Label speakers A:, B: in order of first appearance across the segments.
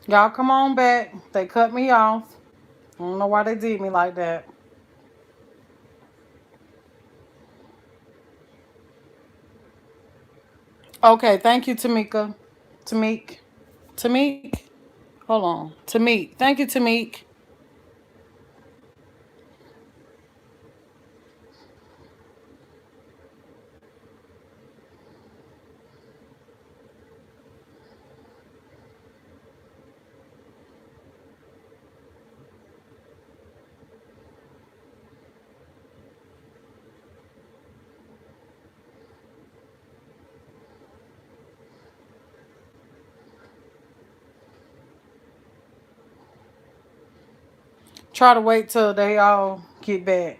A: Y'all come on back. They cut me off. I don't know why they did me like that. Okay, thank you, Tamika. Tamik. Tamik. Hold on. Tamik. Thank you, Tamik. Try to wait till they all get back.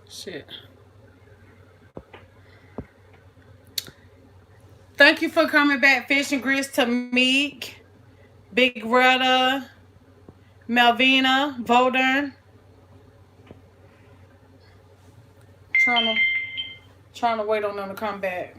A: Shit. Thank you for coming back, Fish and Grits, to Meek, Big Rudder, Melvina, Voldern. Trying to trying to wait on them to come back.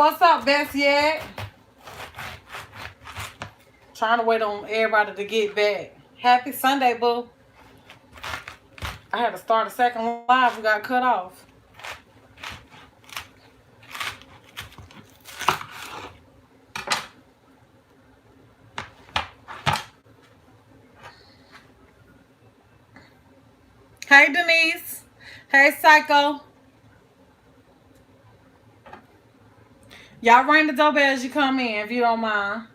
A: What's up, Bessie? Trying to wait on everybody to get back. Happy Sunday, boo. I had to start a second live. We got cut off. Hey, Denise. Hey, Psycho. Y'all ring the doorbell as you come in, if you don't mind.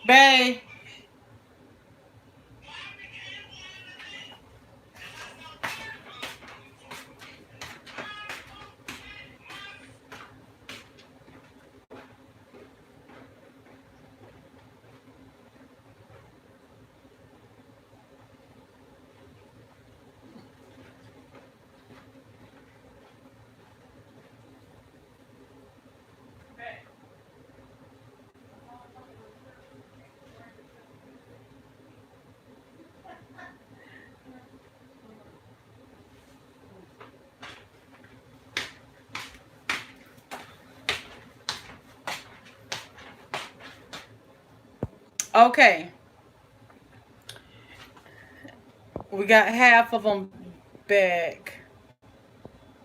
A: Babe. Okay. We got half of them back.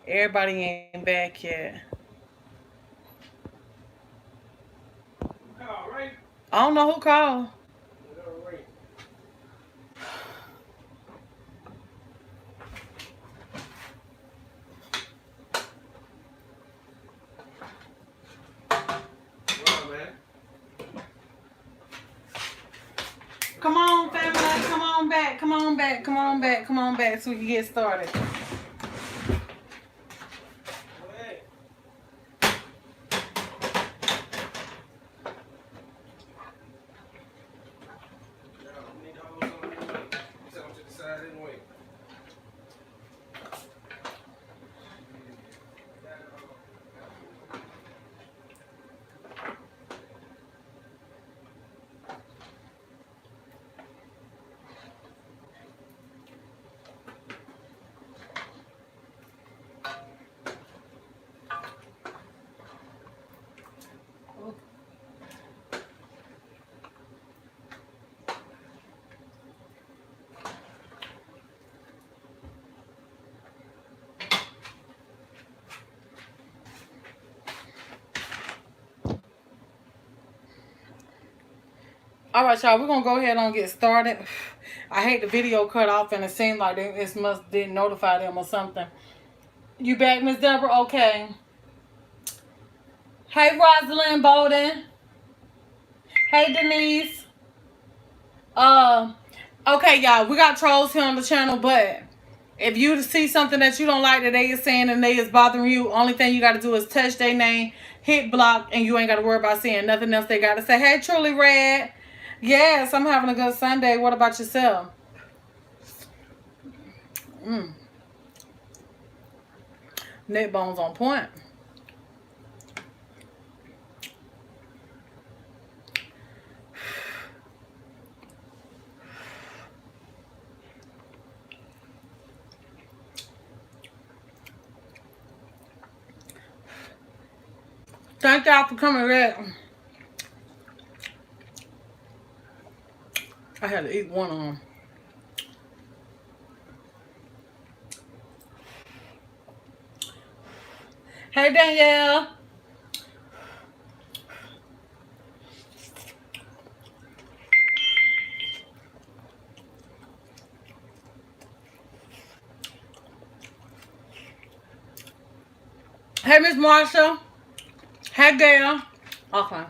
A: Everybody ain't back yet. I don't know who called. Come on, family. Come on back. Come on back. Come on back. Come on back so we can get started. All right, y'all, we're going to go ahead and get started. I hate the video cut off and it seemed like it didn't notify them or something. You back, Miss Deborah? Okay. Hey, Rosalind Bowden. Hey, Denise. Okay, y'all, we got trolls here on the channel, but if you see something that you don't like that they is saying and they is bothering you, only thing you got to do is touch their name, hit block, and you ain't got to worry about seeing nothing else they got to say. Hey, Truly Red. Yes, I'm having a good Sunday. What about yourself? Neck bones on point. Thank y'all for coming back. I had to eat one of them. Hey, Danielle. Hey, Miss Marsha. Hey, Gail. Okay.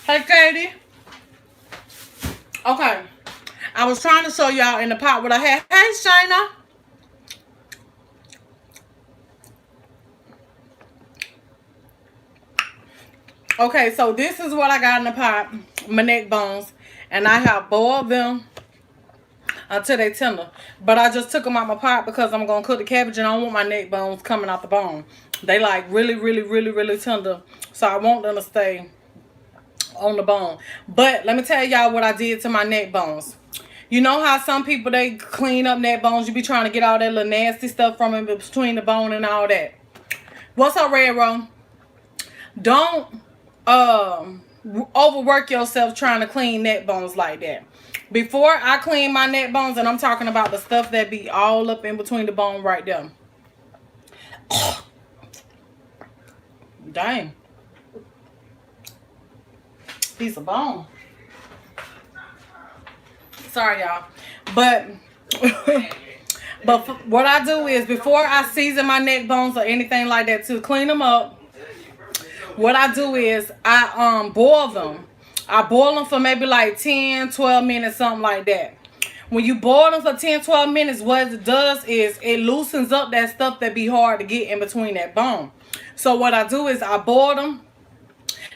A: Hey, Katie. Okay. I was trying to show y'all in the pot what I had. Hey, Shayna. Okay, so this is what I got in the pot. My neck bones. And I have boiled them until they tender. But I just took them out my pot because I'm going to cook the cabbage and I don't want my neck bones coming out the bone. They like really tender. So I want them to stay on the bone. But let me tell y'all what I did to my neck bones. You know how some people, they clean up neck bones. You be trying to get all that little nasty stuff from in between the bone and all that. What's up, Red Row? Don't overwork yourself trying to clean neck bones like that. Before I clean my neck bones, and I'm talking about the stuff that be all up in between the bone right there. Dang. Piece of bone. Sorry, y'all. But what I do is, before I season my neck bones or anything like that to clean them up, what I do is I boil them. I boil them for maybe like 10, 12 minutes, something like that. When you boil them for 10, 12 minutes, what it does is it loosens up that stuff that be hard to get in between that bone. So what I do is I boil them.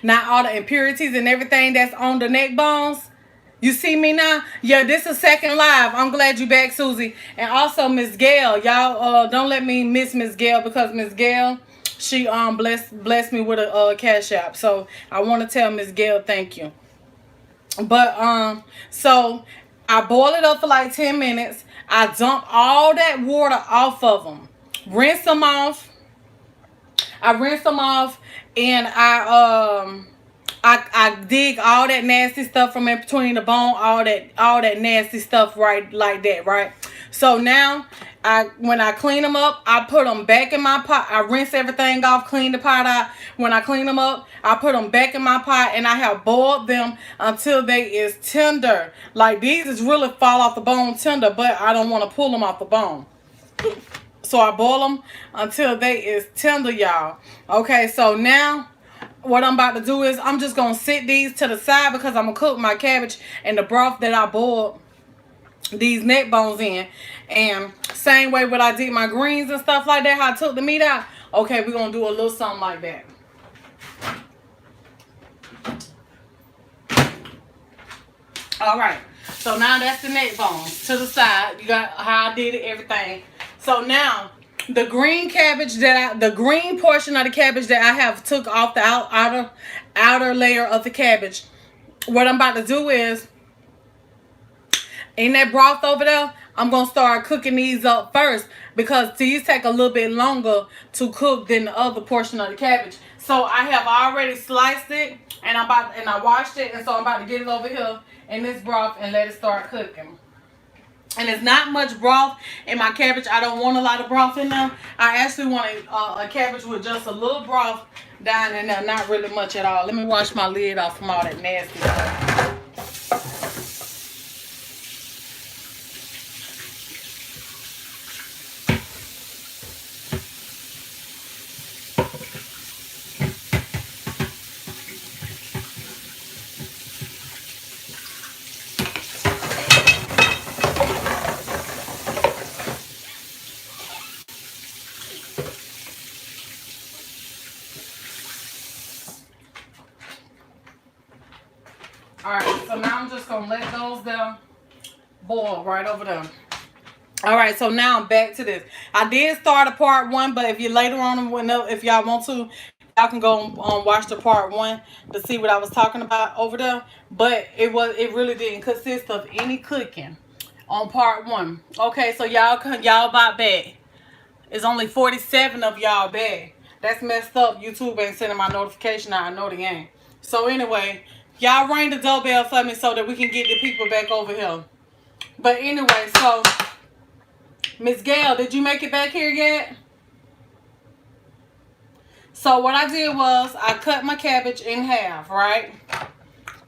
A: Now all the impurities and everything that's on the neck bones, you see me now? Yeah, this is second live. I'm glad you back, Susie. And also Miss Gail. Y'all don't let me miss Miss Gail, because Miss Gail, she blessed me with a cash app. So I want to tell Miss Gail thank you. But so I boil it up for like 10 minutes. I dump all that water off of them. Rinse them off. I rinse them off, and I dig all that nasty stuff from in between the bone, all that nasty stuff right like that, right? So now When I clean them up, I put them back in my pot. I rinse everything off, clean the pot out. When I clean them up, I put them back in my pot, and I have boiled them until they is tender. Like, these is really fall off the bone tender, but I don't want to pull them off the bone. So I boil them until they is tender, y'all. Okay, so now what I'm about to do is I'm just going to sit these to the side because I'm going to cook my cabbage and the broth that I boiled these neck bones in. And same way what I did my greens and stuff like that, how I took the meat out. Okay, we're going to do a little something like that. Alright, so now that's the neck bones to the side. You got how I did it, everything. So now the green cabbage the green portion of the cabbage that I have took off the outer layer of the cabbage. What I'm about to do is, in that broth over there, I'm going to start cooking these up first because these take a little bit longer to cook than the other portion of the cabbage. So I have already sliced it and I washed it, and so I'm about to get it over here in this broth and let it start cooking. And it's not much broth in my cabbage. I don't want a lot of broth in there. I actually want a cabbage with just a little broth down in there, not really much at all. Let me wash my lid off from all that nasty stuff. Alright, so now I'm just going to let those there boil right over there. Alright, so now I'm back to this. I did start a part 1, but if you later on, if y'all want to, y'all can go watch the part 1 to see what I was talking about over there. But it really didn't consist of any cooking on part 1. Okay, so y'all about back. It's only 47 of y'all back. That's messed up. YouTube ain't sending my notification out. I know they ain't. So anyway, y'all ring the doorbell for me so that we can get the people back over here. But anyway, so Miss Gail, did you make it back here yet? So what I did was I cut my cabbage in half, right?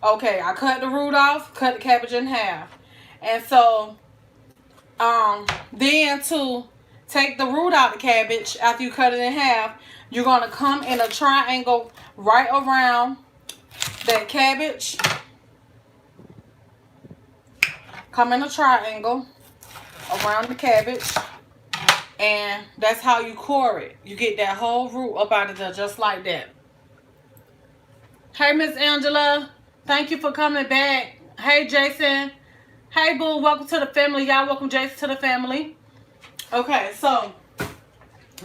A: Okay, I cut the root off, cut the cabbage in half. And so then to take the root out of the cabbage after you cut it in half, you're going to come in a triangle right around that cabbage. Come in a triangle around the cabbage, and that's how you core it. You get that whole root up out of there just like that. Hey, Miss Angela, thank you for coming back. Hey, Jason. Hey, boo, welcome to the family. Y'all welcome Jason to the family. Okay, so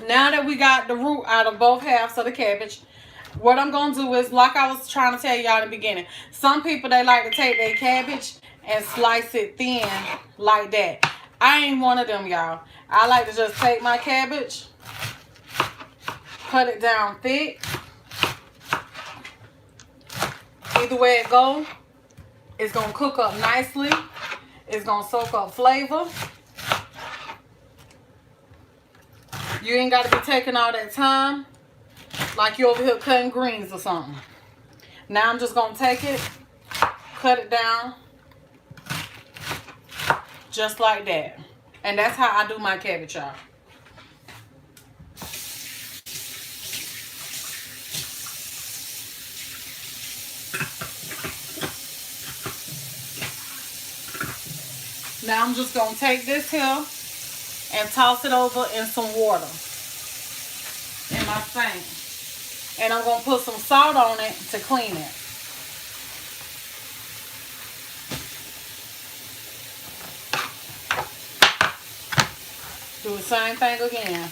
A: now that we got the root out of both halves of the cabbage, what I'm going to do is, like I was trying to tell y'all in the beginning, some people, they like to take their cabbage and slice it thin like that. I ain't one of them, y'all. I like to just take my cabbage, cut it down thick. Either way it go, it's going to cook up nicely. It's going to soak up flavor. You ain't got to be taking all that time like you over here cutting greens or something. Now I'm just going to take it, cut it down, just like that. And that's how I do my cabbage, y'all. Now I'm just going to take this here and toss it over in some water in my sink. And I'm going to put some salt on it to clean it. Do the same thing again.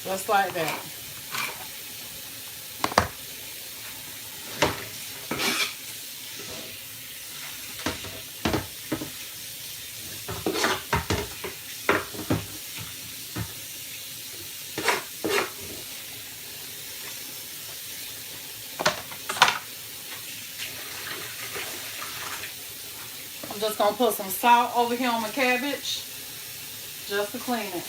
A: Just like that. I'm just going to put some salt over here on my cabbage just to clean it.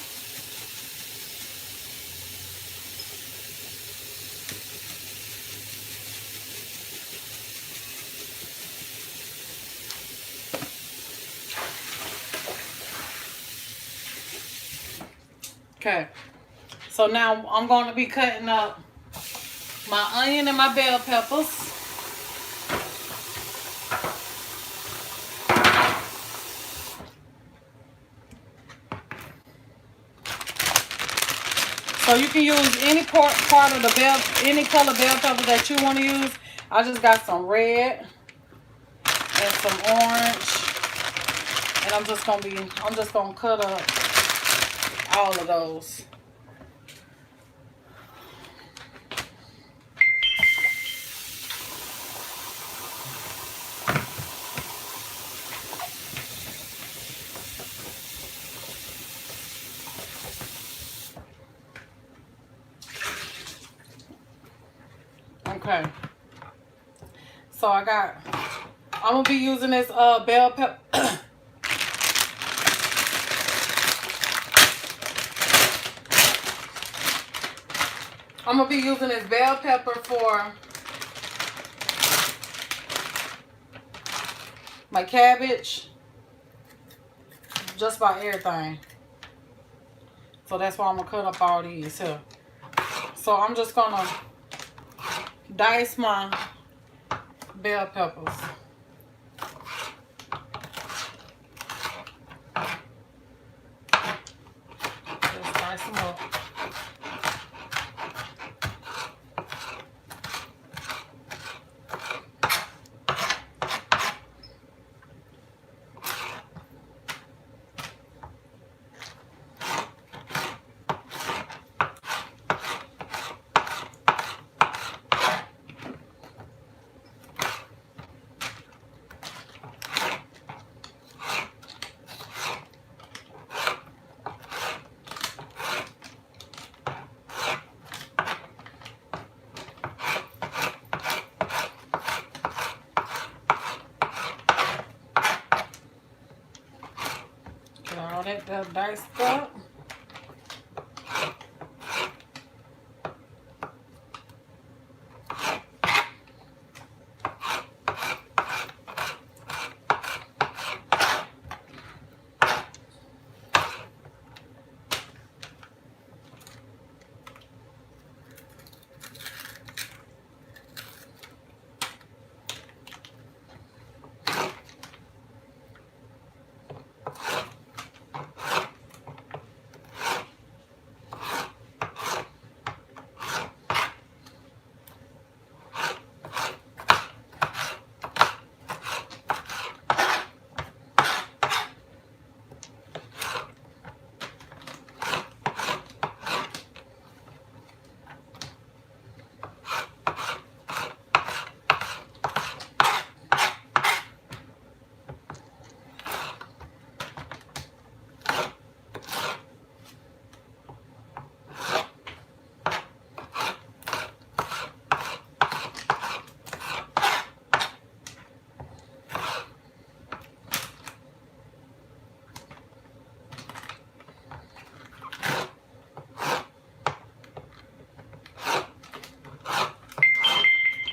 A: Okay, so now I'm going to be cutting up my onion and my bell peppers. So you can use any part of the bell, any color bell pepper that you want to use. I just got some red and some orange, and I'm just gonna cut up all of those. Okay, so I'm gonna be using this bell pepper. I'm gonna be using this bell pepper for my cabbage, just about everything. So that's why I'm gonna cut up all these here. So I'm just gonna dice my bell peppers. Just dice them up. All that diced up.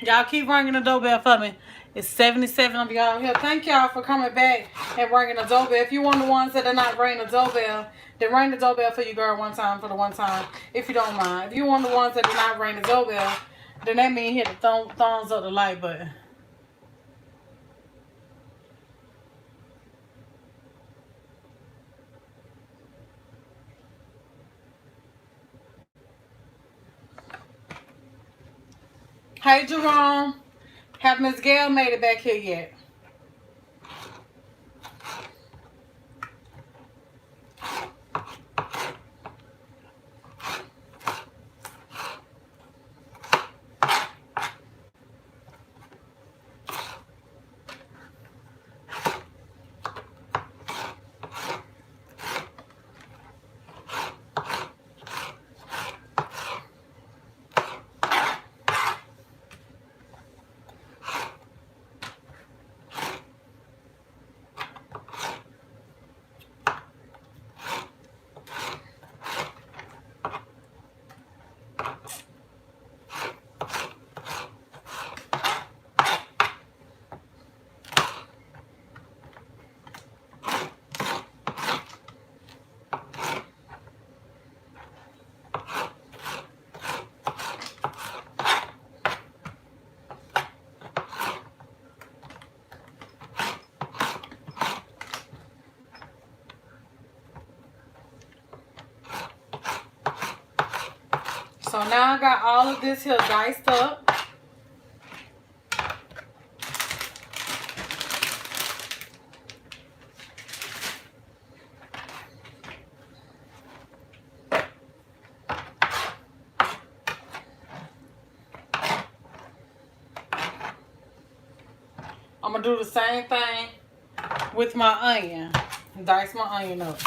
A: Y'all keep ringing the doorbell for me. It's 77 of y'all here. Thank y'all for coming back and ringing the doorbell. If you're one of the ones that are not ringing the doorbell, then ring the doorbell for your girl one time for the one time, if you don't mind. If you're one of the ones that are not ringing the doorbell, then that means hit the thumbs up the like button. Hey, Jerome. Have Miss Gail made it back here yet? So now I got all of this here diced up. I'm going to do the same thing with my onion. Dice my onion up.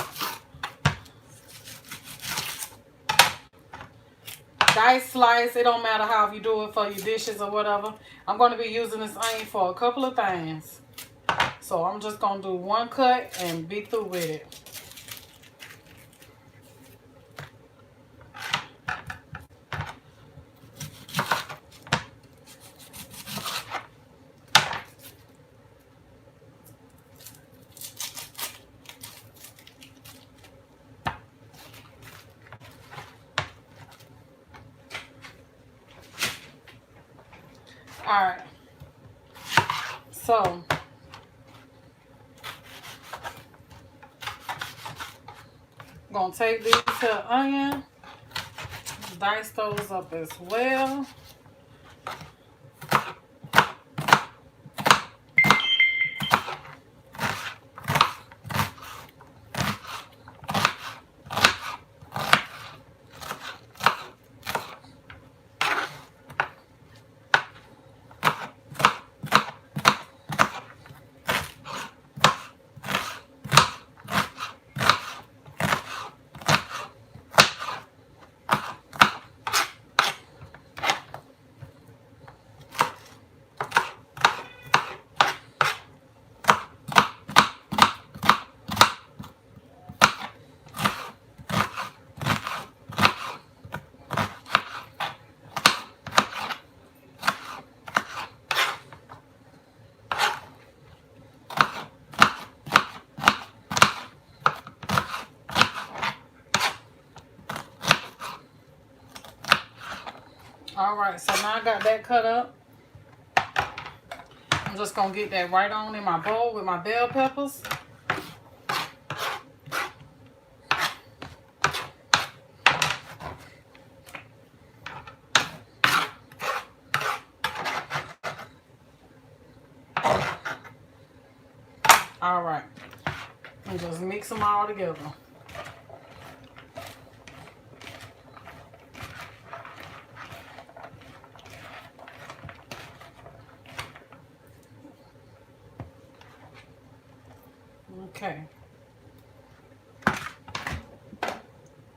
A: Dice, slice, it don't matter how you do it for your dishes or whatever. I'm going to be using this onion for a couple of things. So I'm just going to do one cut and be through with it. Alright, so I'm going to take these to onion, dice those up as well. Alright, so now I got that cut up. I'm just going to get that right on in my bowl with my bell peppers. Alright, and just mix them all together. Okay.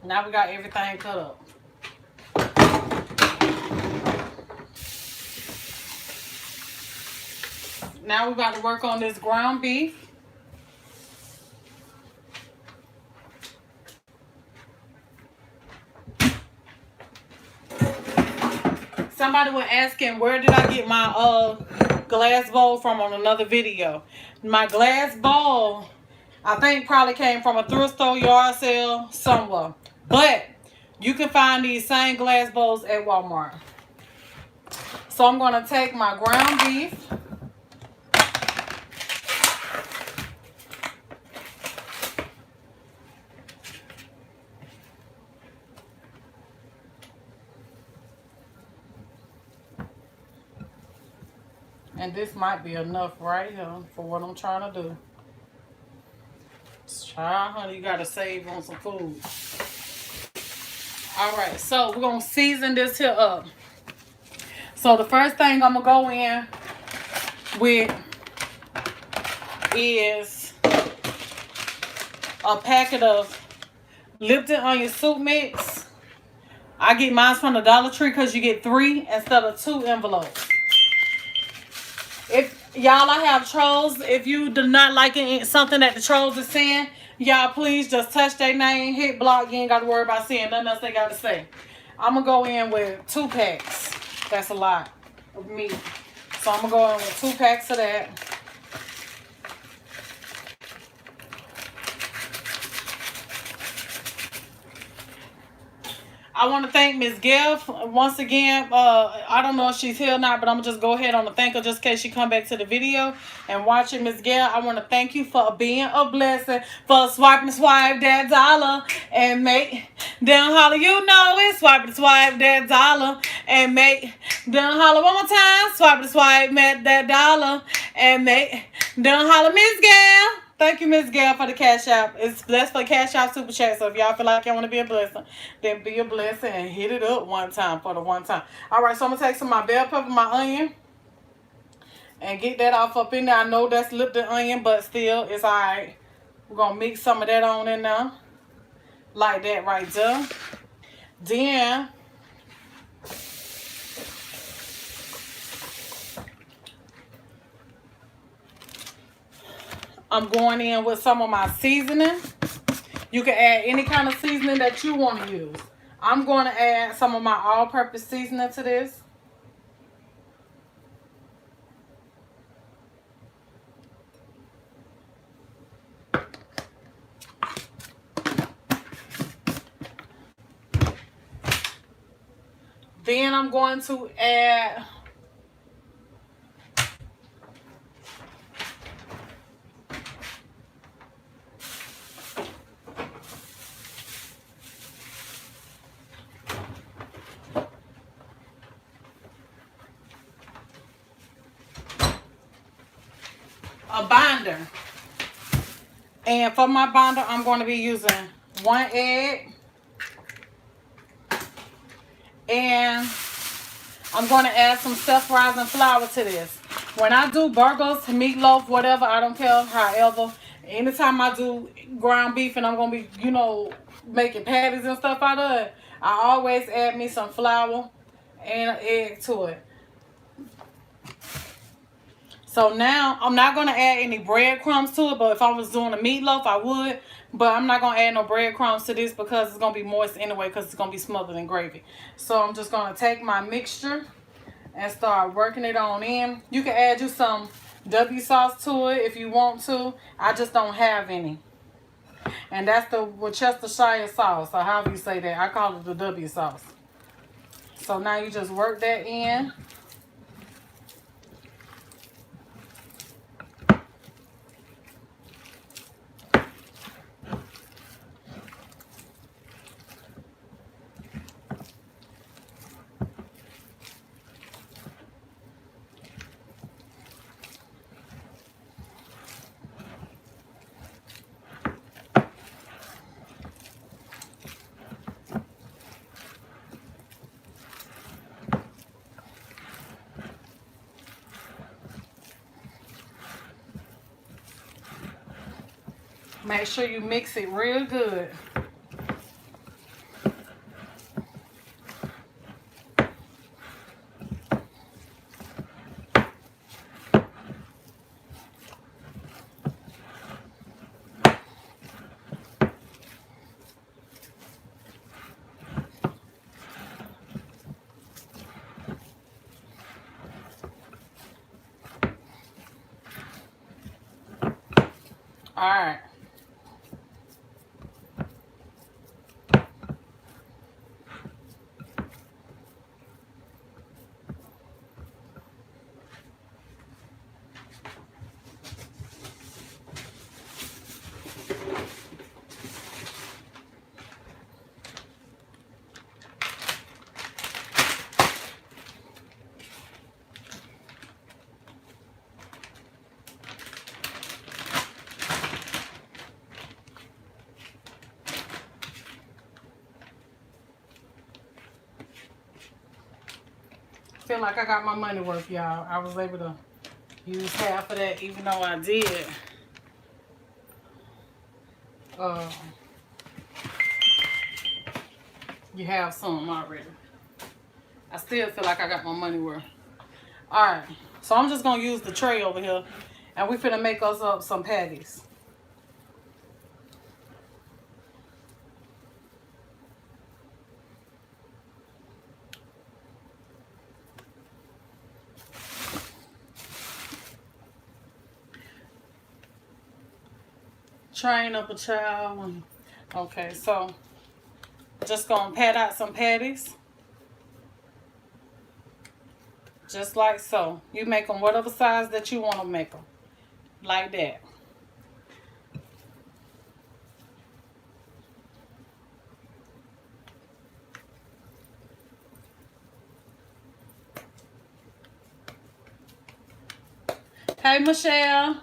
A: Now we got everything cut up. Now we're about to work on this ground beef. Somebody was asking, where did I get my glass bowl from on another video? My glass bowl, I think probably came from a thrift store, yard sale, somewhere. But you can find these same glass bowls at Walmart. So I'm going to take my ground beef. And this might be enough right here for what I'm trying to do. Child, honey, you got to save on some food. Alright, so we're going to season this here up. So the first thing I'm going to go in with is a packet of Lipton onion soup mix. I get mine from the Dollar Tree because you get 3 instead of 2 envelopes. If y'all, I have trolls. If you do not like something that the trolls is saying, y'all please just touch their name, hit block. You ain't got to worry about seeing nothing else they got to say. I'm going to go in with 2 packs. That's a lot of meat. So I'm going to go in with 2 packs of that. I want to thank Miss Gail once again. I don't know if she's here or not, but I'm going to just go ahead on the thank her just in case she come back to the video and watch it. Miss Gail, I want to thank you for being a blessing, for swipe that dollar and make them holler. You know it. Swipe that dollar and make them holler one more time. Swipe that dollar and make them holler. Miss Gail. Thank you, Miss Gail, for the cash app. That's for cash app super chat. So if y'all feel like y'all want to be a blessing, then be a blessing and hit it up one time for the one time. All right, so I'm gonna take some of my bell pepper, my onion, and get that off up in there. I know that's lipped the onion, but still, it's all right. We're gonna mix some of that on in there, like that right there. Then I'm going in with some of my seasoning. You can add any kind of seasoning that you want to use. I'm going to add some of my all-purpose seasoning to this. Then I'm going to add a binder. And for my binder, I'm going to be using 1 egg. And I'm going to add some self-rising flour to this. When I do burgers, meatloaf, whatever, I don't care. However, anytime I do ground beef and I'm going to be, you know, making patties and stuff out of it, I always add me some flour and an egg to it. So now, I'm not going to add any breadcrumbs to it, but if I was doing a meatloaf, I would. But I'm not going to add no breadcrumbs to this because it's going to be moist anyway because it's going to be smothered in gravy. So I'm just going to take my mixture and start working it on in. You can add you some W sauce to it if you want to. I just don't have any. And that's the Worcestershire sauce, or however you say that. I call it the W sauce. So now you just work that in. Make sure you mix it real good. All right. Feel like I got my money worth, y'all. I was able to use half of that, even though I did. You have some already. I still feel like I got my money worth. Alright, so I'm just going to use the tray over here. And we finna make us up some patties. Train up a child. Okay, so Just gonna pat out some patties. Just like so. You make them whatever size that you want to make them. Like that. Hey, Michelle.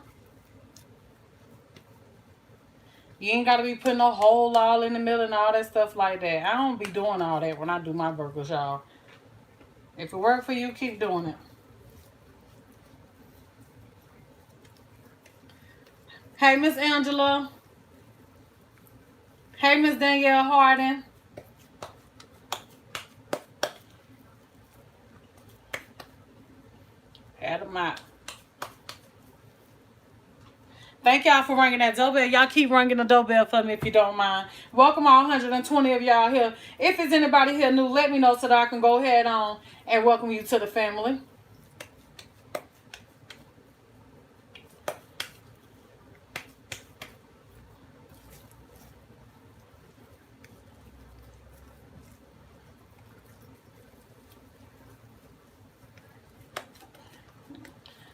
A: You ain't got to be putting a hole all in the middle and all that stuff like that. I don't be doing all that when I do my burgers, y'all. If it work for you, keep doing it. Hey, Miss Angela. Hey, Miss Danielle Harden. Add them out. Thank y'all for ringing that doorbell. Y'all keep ringing the doorbell for me if you don't mind. Welcome all 120 of y'all here. If there's anybody here new, let me know so that I can go ahead on and welcome you to the family.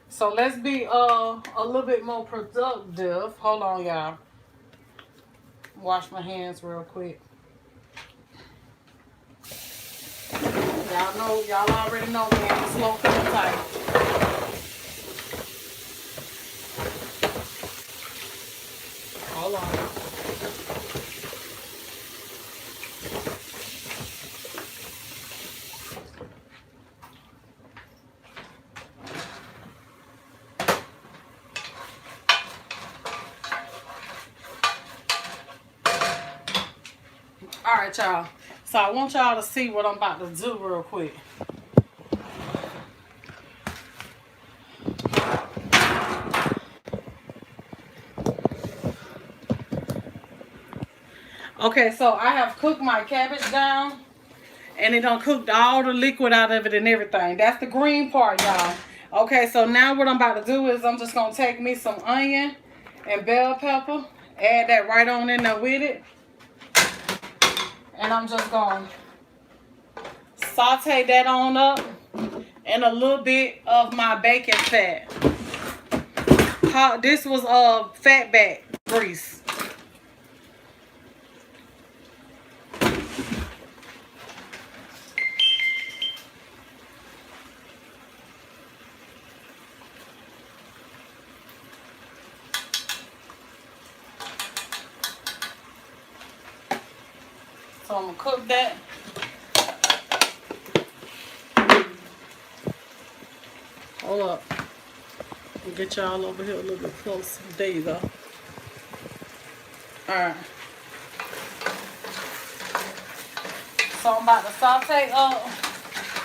A: So let's be a little bit more productive. Hold on, y'all. Wash my hands real quick. Y'all already know me. I'm slow cooking type. Hold on. Alright, y'all. So I want y'all to see what I'm about to do real quick. Okay, so I have cooked my cabbage down. And it done cooked all the liquid out of it and everything. That's the green part, y'all. Okay, so now what I'm about to do is I'm just going to take me some onion and bell pepper. Add that right on in there with it. And I'm just going to saute that on up. And a little bit of my bacon fat. This was fat back grease. So I'm going to cook that. Hold up. I'll get y'all over here a little bit closer. There you go. Alright. So I'm about to saute up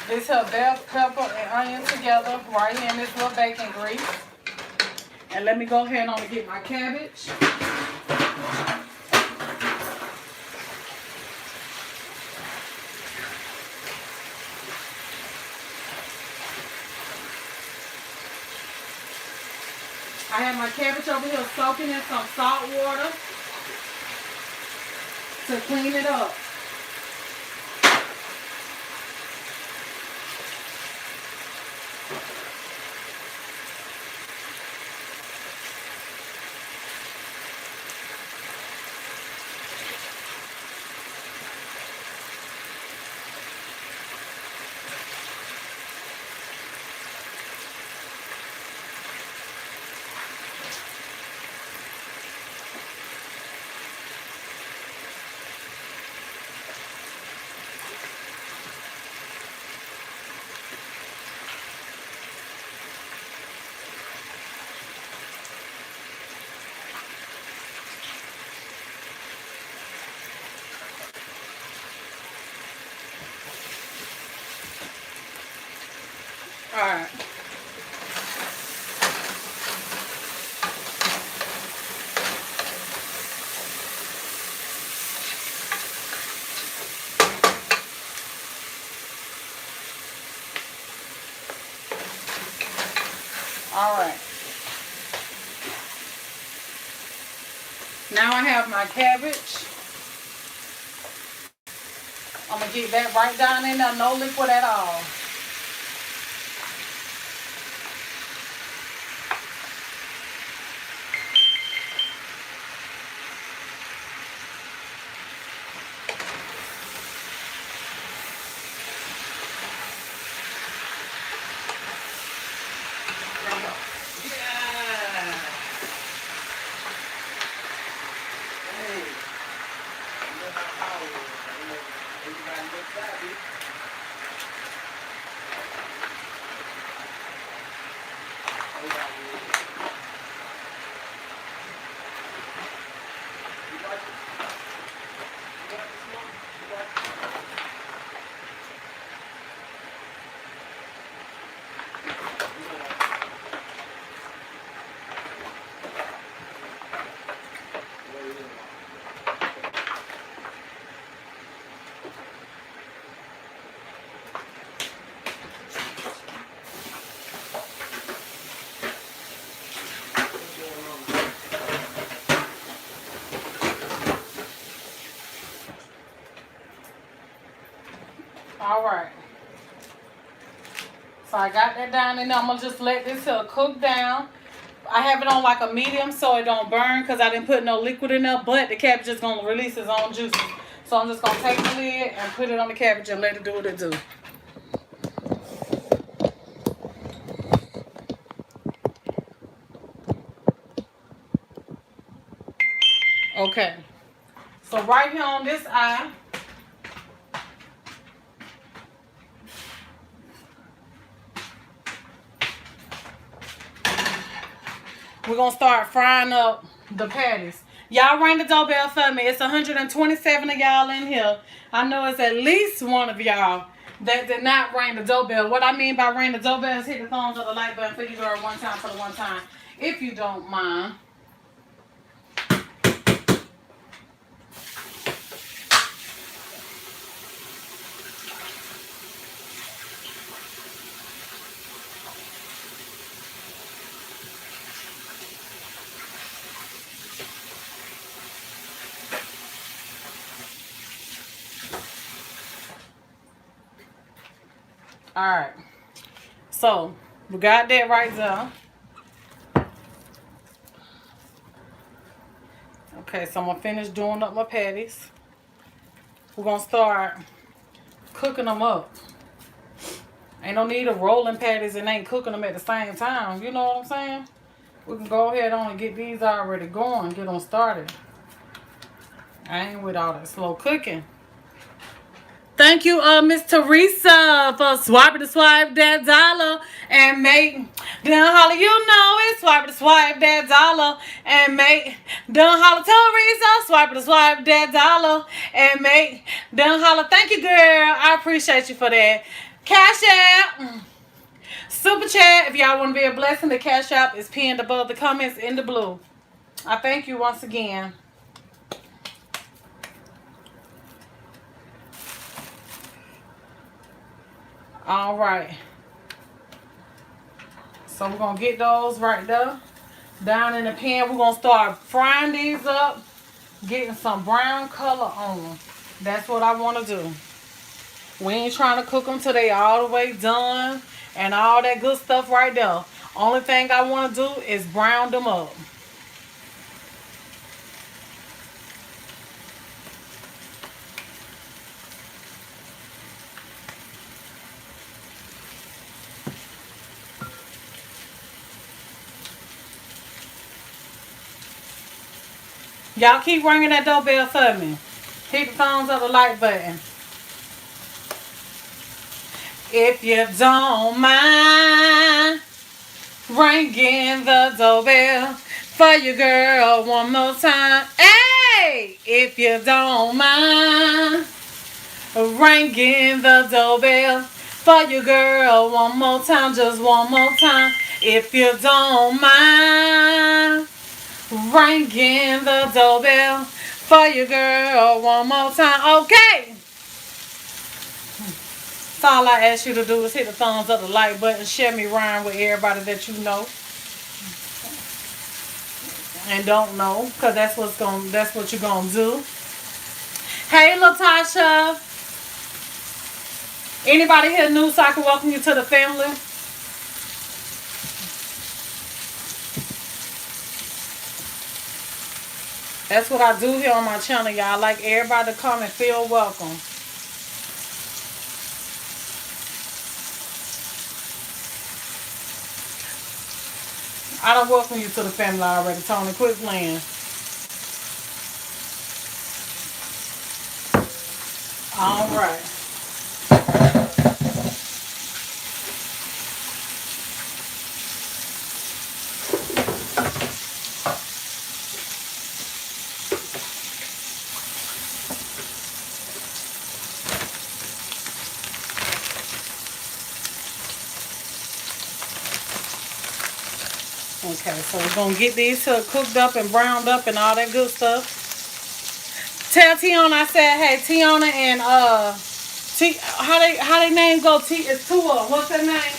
A: this here bell pepper and onion together right here in this little bacon grease. And let me go ahead on and get my cabbage. I have my cabbage over here soaking in some salt water to clean it up. Alright. Alright. Now I have my cabbage. I'm going to get that right down in there. No liquid at all. All right. So I got that down in there. I'm going to just let this here cook down. I have it on like a medium so it don't burn because I didn't put no liquid in there. But the cabbage is going to release its own juices. So I'm just going to take the lid and put it on the cabbage and let it do what it do. Okay. So right here on this eye, we're going to start frying up the patties. Y'all ring the doorbell for me. It's 127 of y'all in here. I know it's at least one of y'all that did not ring the doorbell. What I mean by ring the doorbell is hit the thumbs up the like button for you girl one time for the one time. If you don't mind. Alright, so we got that right there. Okay, so I'm going to finish doing up my patties. We're going to start cooking them up. Ain't no need of rolling patties and ain't cooking them at the same time. You know what I'm saying? We can go ahead on and get these already going. Get them started. I ain't with all that slow cooking. Thank you, Miss Teresa, for swiping to swipe that dollar and make done holler. You know it. Swiping to swipe that dollar and make done holler. Teresa, swiping to swipe that dollar and make done holler. Thank you, girl. I appreciate you for that. Cash App, Super Chat. If y'all want to be a blessing, the Cash App is pinned above the comments in the blue. I thank you once again. All right, so we're gonna get those right there down in the pan. We're gonna start frying these up, getting some brown color on them. That's what I want to do. We ain't trying to cook them till they all the way done and all that good stuff right there. Only thing I want to do is brown them up. Y'all keep ringing that doorbell for me. Hit the thumbs up the like button. If you don't mind ringing the doorbell for your girl one more time. Hey! If you don't mind ringing the doorbell for your girl one more time. Just one more time. If you don't mind ringing the doorbell for your girl one more time. Okay. So all I ask you to do is hit the thumbs up, the like button, share me around with everybody that you know and don't know, because that's what you're gonna do. Hey, Latasha. Anybody here new, so I can welcome you to the family? That's what I do here on my channel, y'all. I like everybody to come and feel welcome. I don't welcome you to the family already, Tony. Quit playing. All right. Okay, so we're going to get these cooked up and browned up and all that good stuff. Tell Tiana I said, hey, Tiana and, how they name go? It's two of them. What's their name?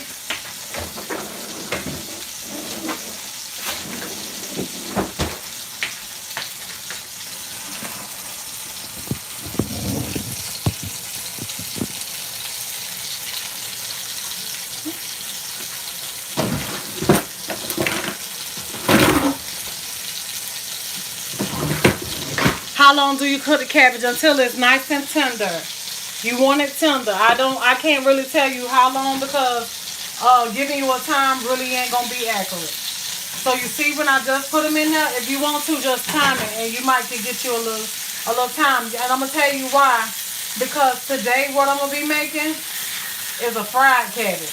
A: How long do you cook the cabbage? Until it's nice and tender. You want it tender. I can't really tell you how long because giving you a time really ain't gonna be accurate. So you see when I just put them in there, if you want to just time it and you might get you a little time. And I'm gonna tell you why. Because today what I'm gonna be making is a fried cabbage.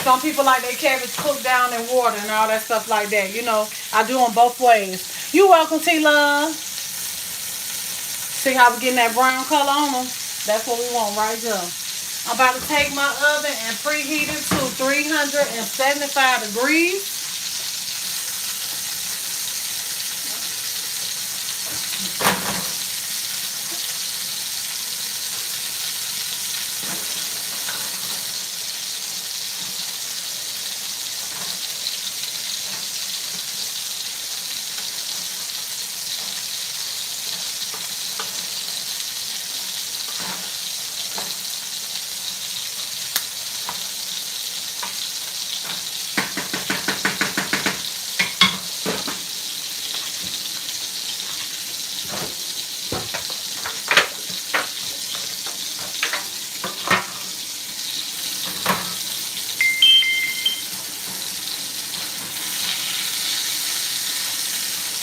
A: Some people like their cabbage cooked down in water and all that stuff like that. You know, I do them both ways. You welcome, T-Love. See how we're getting that brown color on them? That's what we want right here. I'm about to take my oven and preheat it to 375 degrees.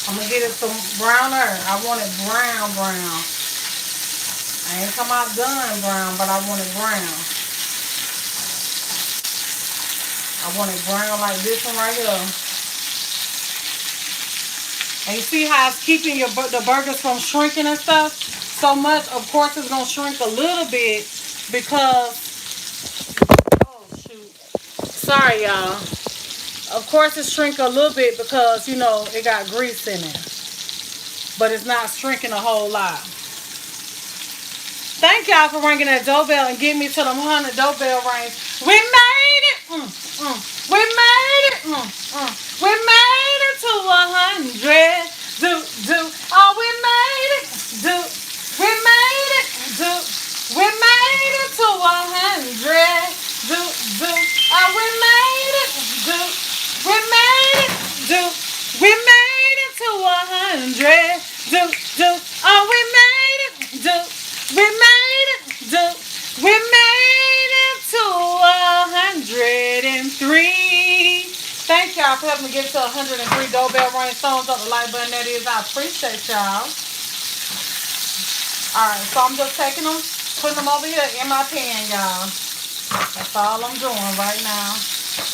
A: I'm gonna get it some browner. I want it brown. I ain't talking about done brown, but I want it brown. I want it brown like this one right here. And you see how it's keeping the burgers from shrinking and stuff so much? Of course, it's gonna shrink a little bit because, oh shoot, sorry y'all. Of course, it's shrinking a little bit because, you know, it got grease in it. But it's not shrinking a whole lot. Thank y'all for ringing that doorbell and getting me to them 100 doorbell rings. We made it. We made it. We made it to 100. Oh, we made it. We made it. We made it to 100. Oh, we made it. We made it. We made it to 100. Oh, we made it. We made it. We made it to 103. Thank y'all for helping me get to 103 doorbell ring. Thumbs up, the like button. That is, I appreciate y'all. Alright, so I'm just taking them, putting them over here in my pan, y'all. That's all I'm doing right now.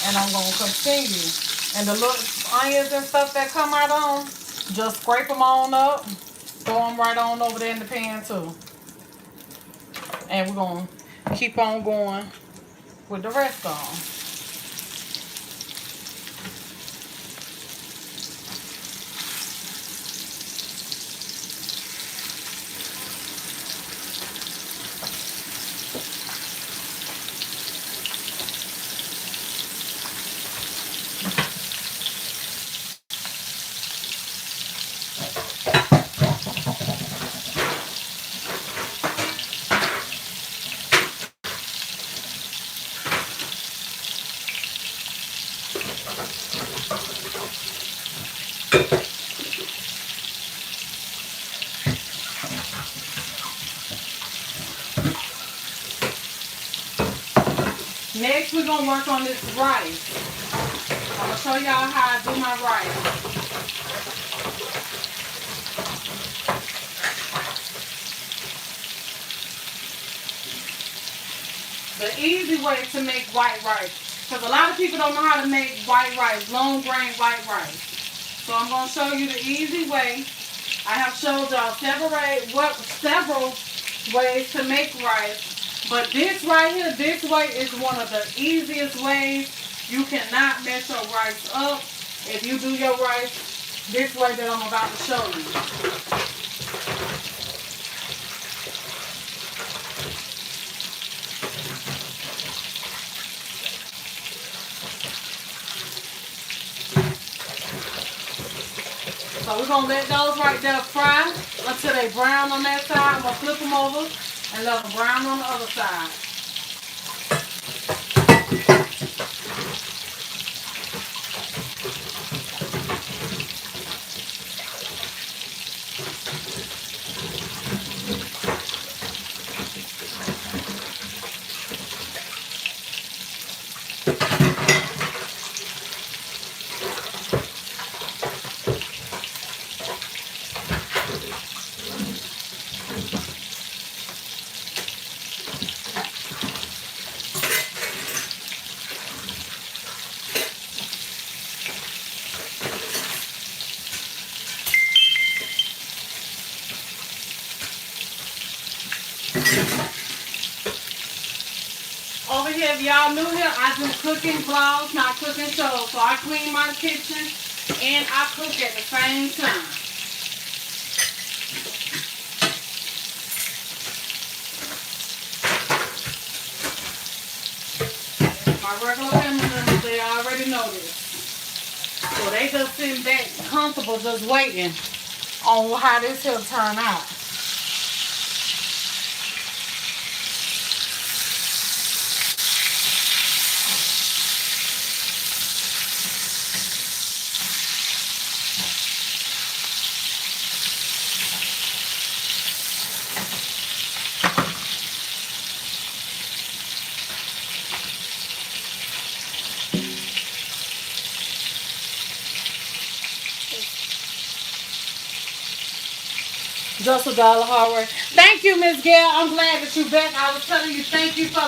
A: And I'm going to continue. And the little onions and stuff that come out on, just scrape them on up. Throw them right on over there in the pan too. And we're going to keep on going with the rest of them. Next, we're going to work on this rice. I'm going to show y'all how I do my rice. The easy way to make white rice. Because a lot of people don't know how to make white rice, long grain white rice. So I'm going to show you the easy way. I have showed y'all several ways to make rice. But this right here, this way is one of the easiest ways. You cannot mess your rice up if you do your rice this way that I'm about to show you. So we're going to let those right there fry until they brown on that side. I'm going to flip them over and let them brown on the other side. Over here, if y'all new here, I do cooking vlogs, not cooking shows. So I clean my kitchen and I cook at the same time. My regular family members, they already know this. So they just sitting back comfortable just waiting on how this here turn out. Just $1 hard work. Thank you, Miss Gail. I'm glad that you're back. I was telling you, thank you for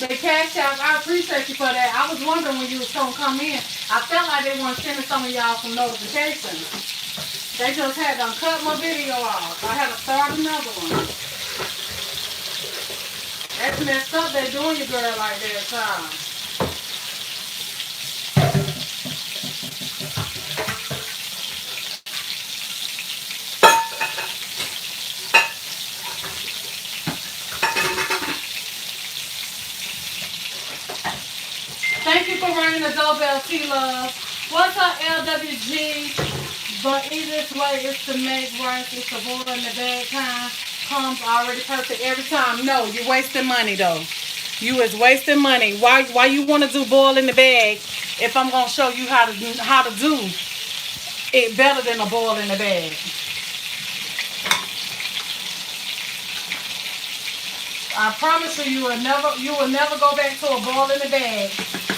A: the cash out. I appreciate you for that. I was wondering when you was going to come in. I felt like they weren't sending some of y'all some notifications. They just had to cut my video off. I had to start another one. That's messed up. They're doing your girl like that, child. Thank you for ringing the doorbell, T-Love. What's up, LWG? The easiest way is to make rice. It's the boil in the bag kind. Comes already perfect every time. No, you're wasting money, though. You is wasting money. Why you want to do boil in the bag if I'm going to show you how to do it better than a boil in the bag? I promise you, you will never go back to a boil in the bag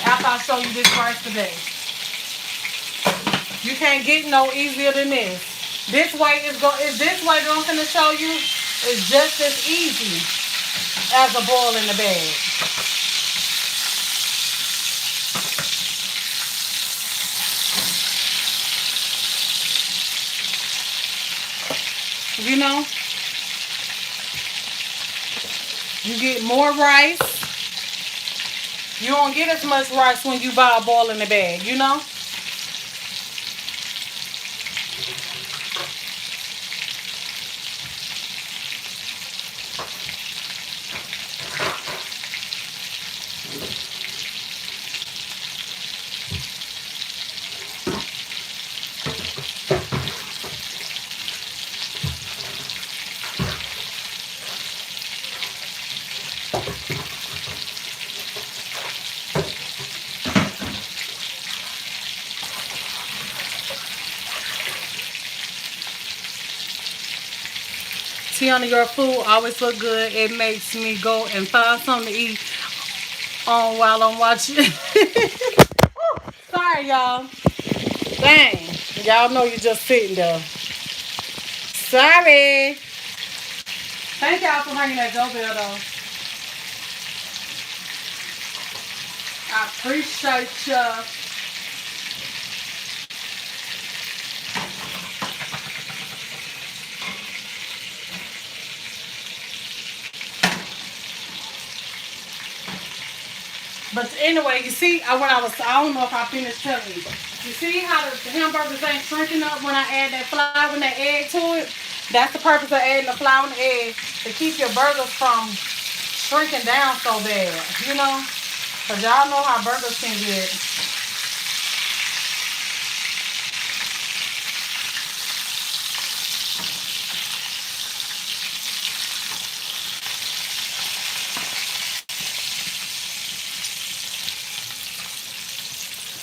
A: after I show you this rice today. You can't get no easier than this. This way is this way that I'm gonna show you is just as easy as a boil in the bag. You know? You get more rice. You don't get as much rice when you buy a boil in the bag, you know? Tiana, your food always look good. It makes me go and find something to eat on while I'm watching. Sorry, y'all. Dang. Y'all know you're just sitting there. Sorry. Thank y'all for ringing that doorbell, though. I appreciate ya. But anyway, you see, I don't know if I finished telling you. You see how the hamburgers ain't shrinking up when I add that flour and that egg to it? That's the purpose of adding the flour and the egg, to keep your burgers from shrinking down so bad, you know? Because y'all know how burgers can get.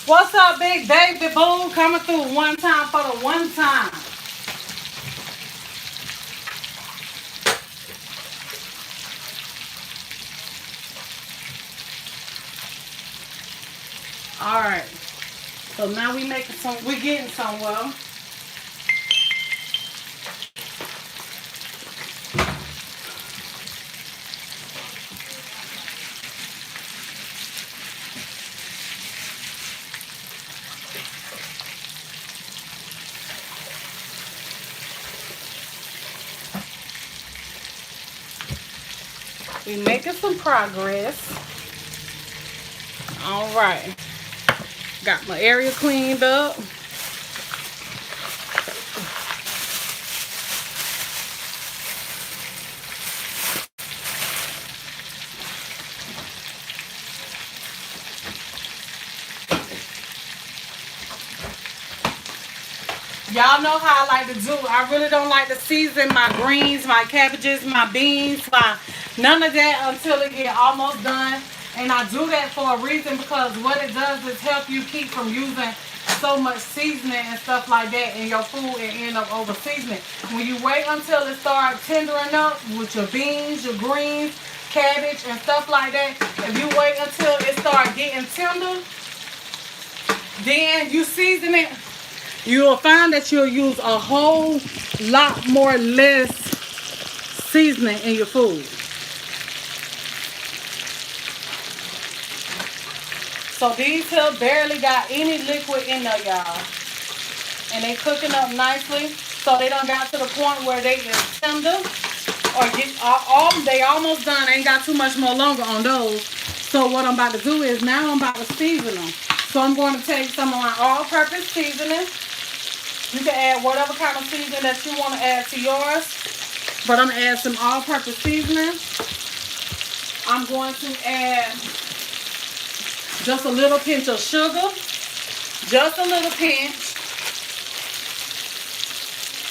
A: What's up, big baby boo? Coming through one time for the one time. All right. So now we're getting somewhere. We're making some progress. All right. Got my area cleaned up. Y'all know how I like to do. I really don't like to season my greens, my cabbages, my beans, none of that until it get almost done. And I do that for a reason, because what it does is help you keep from using so much seasoning and stuff like that in your food and end up over seasoning. When you wait until it starts tendering up with your beans, your greens, cabbage and stuff like that, if you wait until it starts getting tender, then you season it, you'll find that you'll use a whole lot more less seasoning in your food. So these here barely got any liquid in there, y'all. And they cooking up nicely. So they done got to the point where they is tender. Or they almost done. Ain't got too much more longer on those. So what I'm about to do is now I'm about to season them. So I'm going to take some of my all-purpose seasoning. You can add whatever kind of seasoning that you want to add to yours. But I'm going to add some all-purpose seasoning. I'm going to add just a little pinch of sugar. Just a little pinch.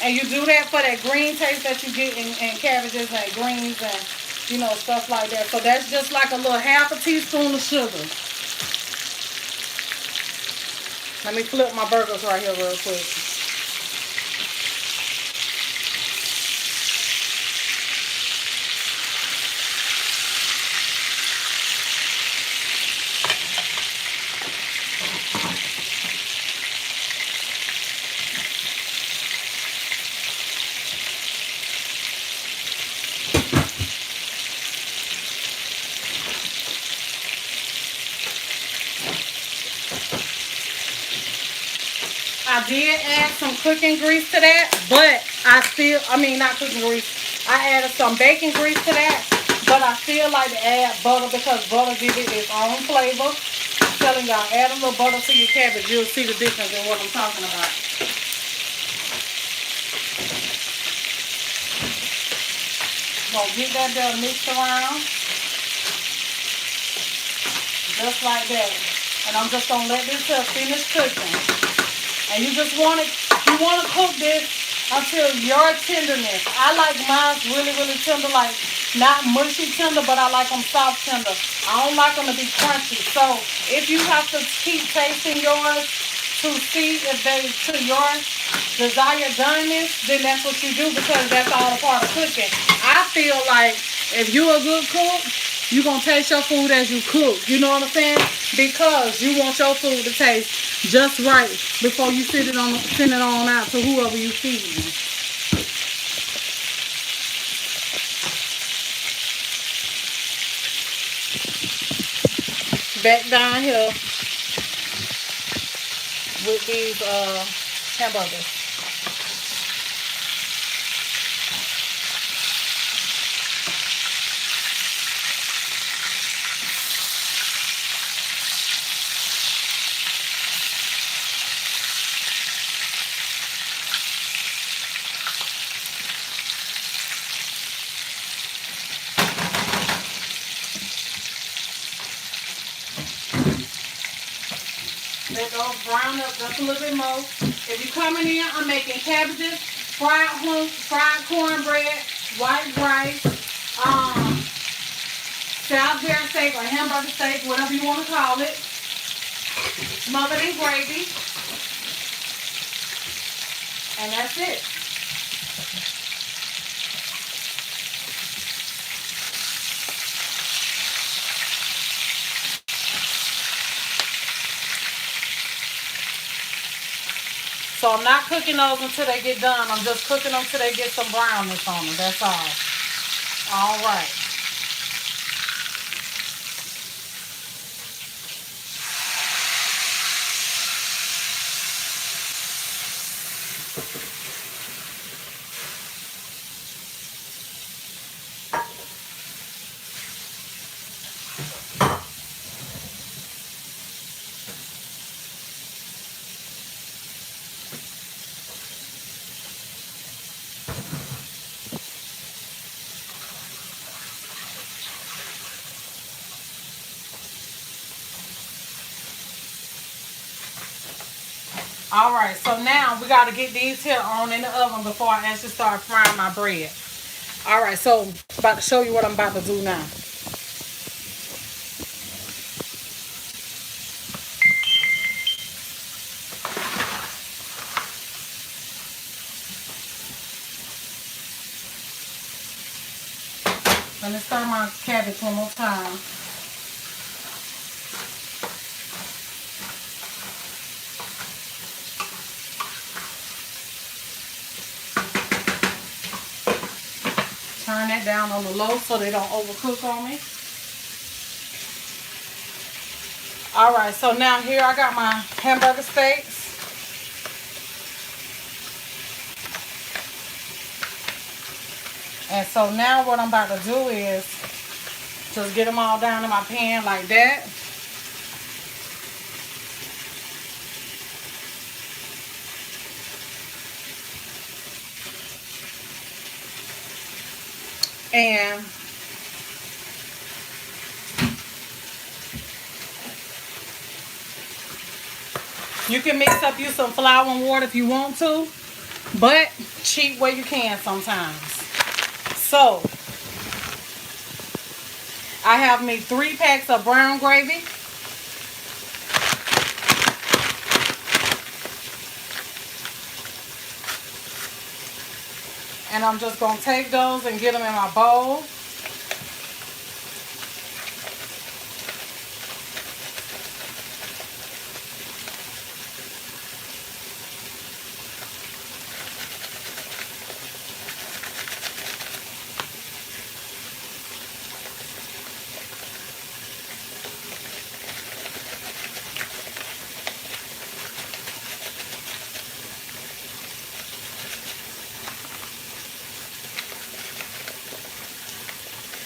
A: And you do that for that green taste that you get in cabbages and greens and, you know, stuff like that. So that's just like a little half a teaspoon of sugar. Let me flip my burgers right here real quick. I did add some cooking grease to that, but not cooking grease. I added some bacon grease to that, but I still like to add butter because butter gives it its own flavor. I'm telling y'all, add a little butter to your cabbage. You'll see the difference in what I'm talking about. Gonna get that there mixed around. Just like that. And I'm just gonna let this here finish cooking. And you want to cook this until your tenderness. I like mine really, really tender, like not mushy tender, but I like them soft tender. I don't like them to be crunchy. So if you have to keep tasting yours to see if they to your desired doneness, then that's what you do, because that's all a part of cooking. I feel like if you're a good cook, You're going to taste your food as you cook. You know what I'm saying? Because you want your food to taste just right before you send it on out to whoever you feeding. Back down here with these hamburgers. Let those brown up just a little bit more. If you're coming in, I'm making cabbages, fried cornbread, white rice, Salisbury steak or hamburger steak, whatever you want to call it. Smothered in gravy. And that's it. So I'm not cooking those until they get done. I'm just cooking them until they get some brownness on them. That's all. All right. All right, so now we got to get these here on in the oven before I actually start frying my bread. All right, so I'm about to show you what I'm about to do now. Let me stir my cabbage one more time. Turn that down on the low so they don't overcook on me. All right, so now here I got my hamburger steaks. And so now what I'm about to do is just get them all down in my pan like that. And you can mix up you some flour and water if you want to, but cheat where you can sometimes. So I have me 3 packs of brown gravy. And I'm just going to take those and get them in my bowl.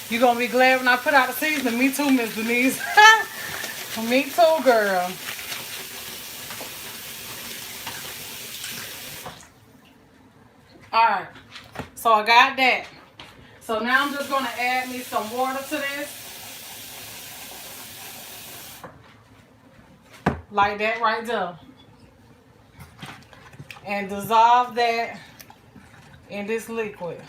A: You're going to be glad when I put out the seasoning. Me too, Miss Denise. Me too, girl. Alright. So I got that. So now I'm just going to add me some water to this. Like that right there. And dissolve that in this liquid.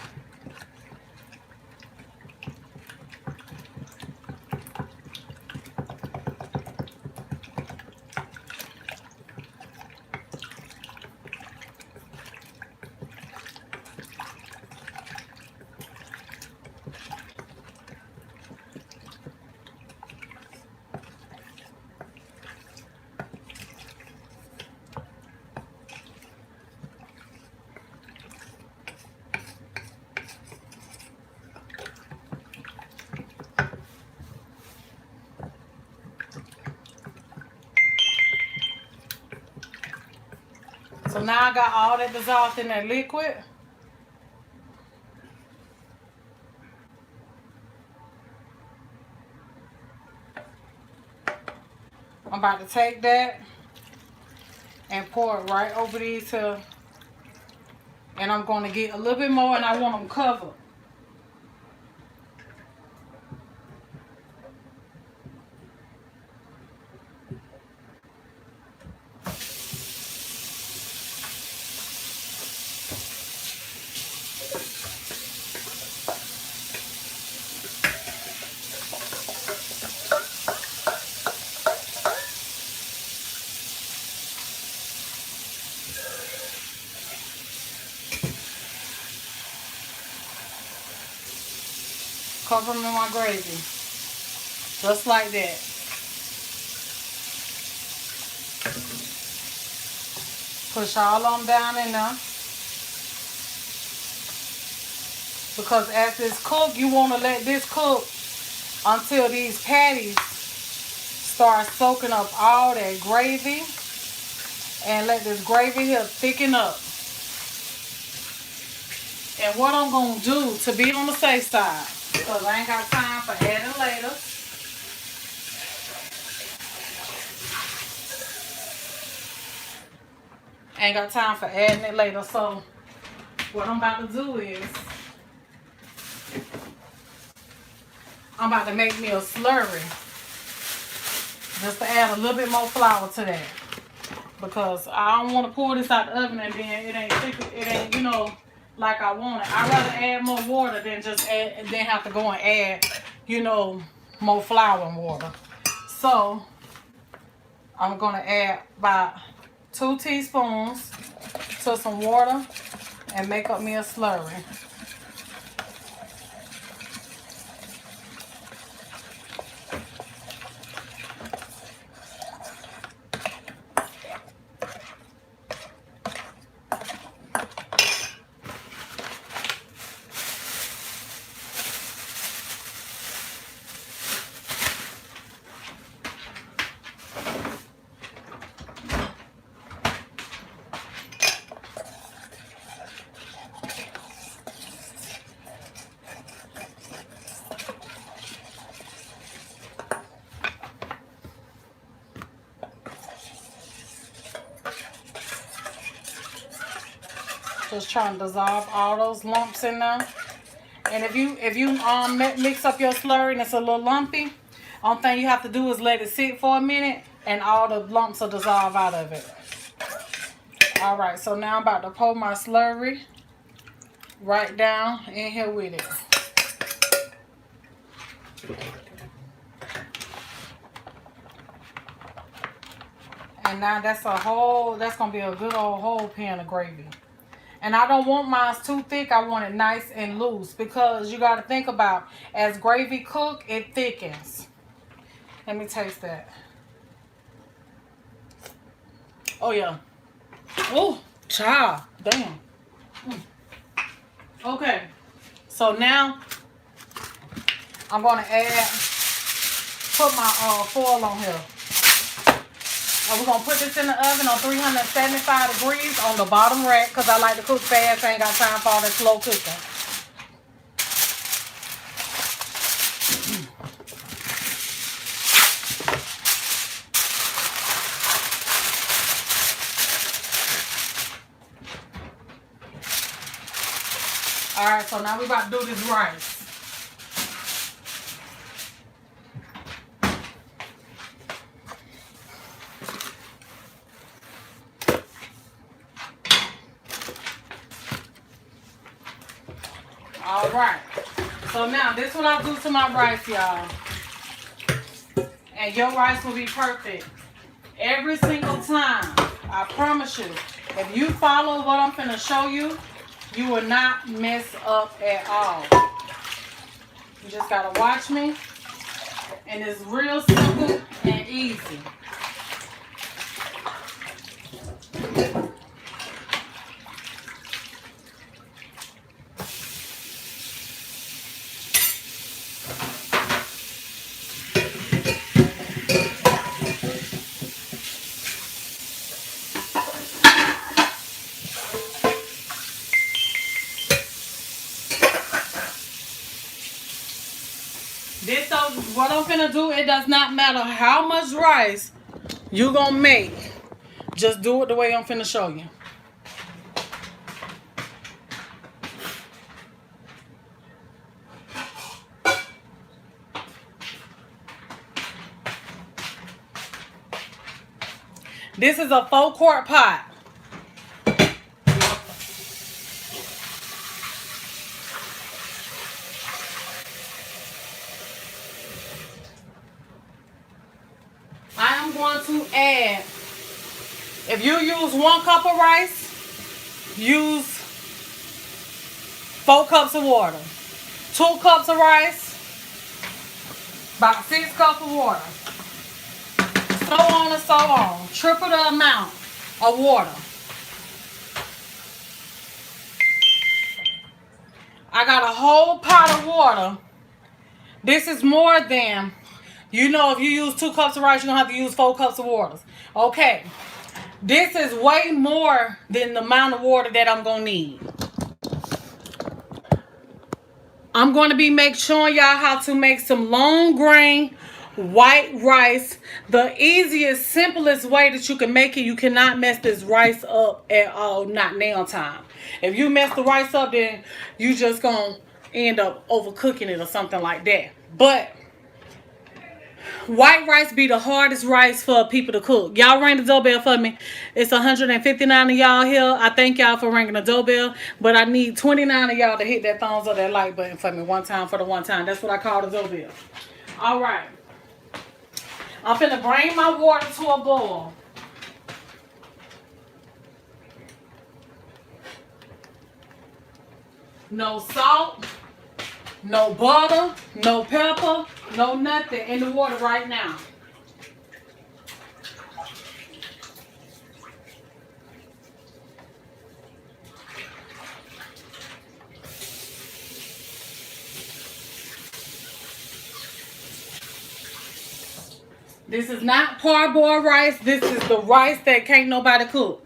A: So now I got all that dissolved in that liquid. I'm about to take that and pour it right over these here. And I'm going to get a little bit more, and I want them covered. Cover them in my gravy. Just like that. Push all of them down in there. Because as this cook, you want to let this cook until these patties start soaking up all that gravy. And let this gravy here thicken up. And what I'm going to do to be on the safe side, because I ain't got time for adding later. Ain't got time for adding it later. So what I'm about to do is I'm about to make me a slurry. Just to add a little bit more flour to that. Because I don't want to pour this out the oven and then it ain't thick, it ain't, you know, like I want it. I'd rather add more water than just add, and then have to go and add, you know, more flour and water. So I'm gonna add about 2 teaspoons to some water and make up me a slurry. Just trying to dissolve all those lumps in there. And if you mix up your slurry and it's a little lumpy, only thing you have to do is let it sit for a minute and all the lumps will dissolve out of it. Alright, so now I'm about to pour my slurry right down in here with it. And now that's gonna be a good old whole pan of gravy. And I don't want mine too thick. I want it nice and loose because you got to think about as gravy cook, it thickens. Let me taste that. Oh yeah. Oh, child. Damn. Okay. So now I'm gonna put my foil on here. And we're going to put this in the oven on 375 degrees on the bottom rack because I like to cook fast. I ain't got time for all that slow cooking. Alright, so now we're about to do this rice. Alright, so now this is what I do to my rice, y'all. And your rice will be perfect every single time. I promise you. If you follow what I'm finna show you, you will not mess up at all. You just gotta watch me. And it's real simple and easy. This so what I'm finna do, it does not matter how much rice you gonna make. Just do it the way I'm finna show you. This is a 4-quart pot. I am going to add, if you use 1 cup of rice, use 4 cups of water. 2 cups of rice, about 6 cups of water. So on and so on. Triple the amount of water. I got a whole pot of water. This is more than, you know, if you use 2 cups of rice, you're going to have to use 4 cups of water. Okay. This is way more than the amount of water that I'm going to need. I'm going to be showing y'all how to make some long grain white rice. The easiest, simplest way that you can make it. You cannot mess this rice up at all, not nail time. If you mess the rice up, then you just going to end up overcooking it or something like that. But white rice be the hardest rice for people to cook. Y'all ring the doorbell for me. It's 159 of y'all here. I thank y'all for ringing the doorbell. But I need 29 of y'all to hit that thumbs up, that like button for me. One time for the one time. That's what I call the doorbell. Alright. I'm finna bring my water to a boil. No salt. No butter. No pepper. No nothing in the water right now. This is not parboiled rice. This is the rice that can't nobody cook.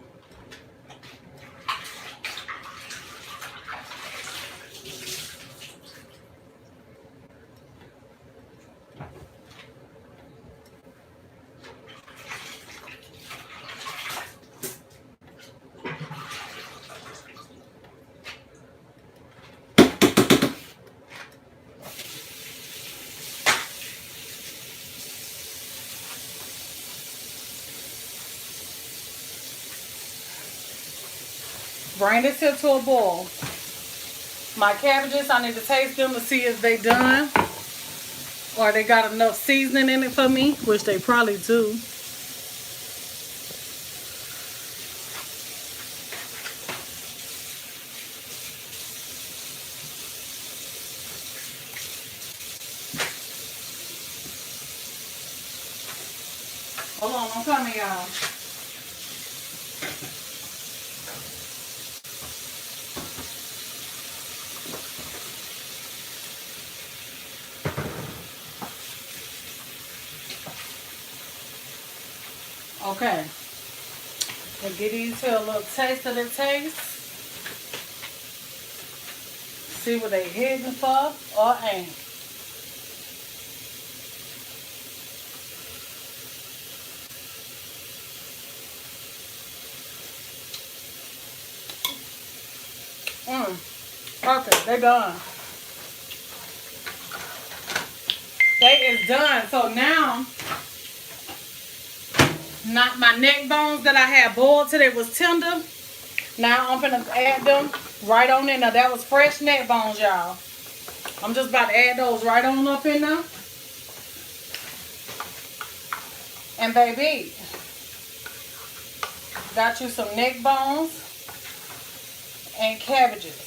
A: Bring this here to a boil. My cabbages, I need to taste them to see if they done or they got enough seasoning in it for me, which they probably do. Hold on, I'm coming, y'all. Okay. And get these here a little taste of the taste. See what they hitting for or ain't. Perfect. They done. They is done. So now, not my neck bones that I had boiled till they was tender. Now I'm gonna add them right on in there. That was fresh neck bones, y'all. I'm just about to add those right on up in there. And baby, got you some neck bones and cabbages.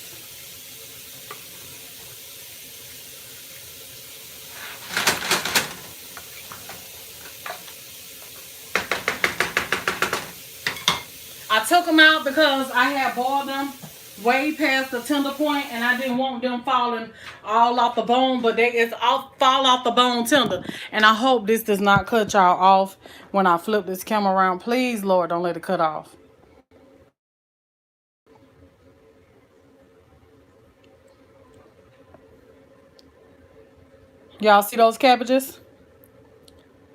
A: I took them out because I had boiled them way past the tender point and I didn't want them falling all off the bone, but they is fall off the bone tender. And I hope this does not cut y'all off when I flip this camera around. Please, Lord, don't let it cut off. Y'all see those cabbages?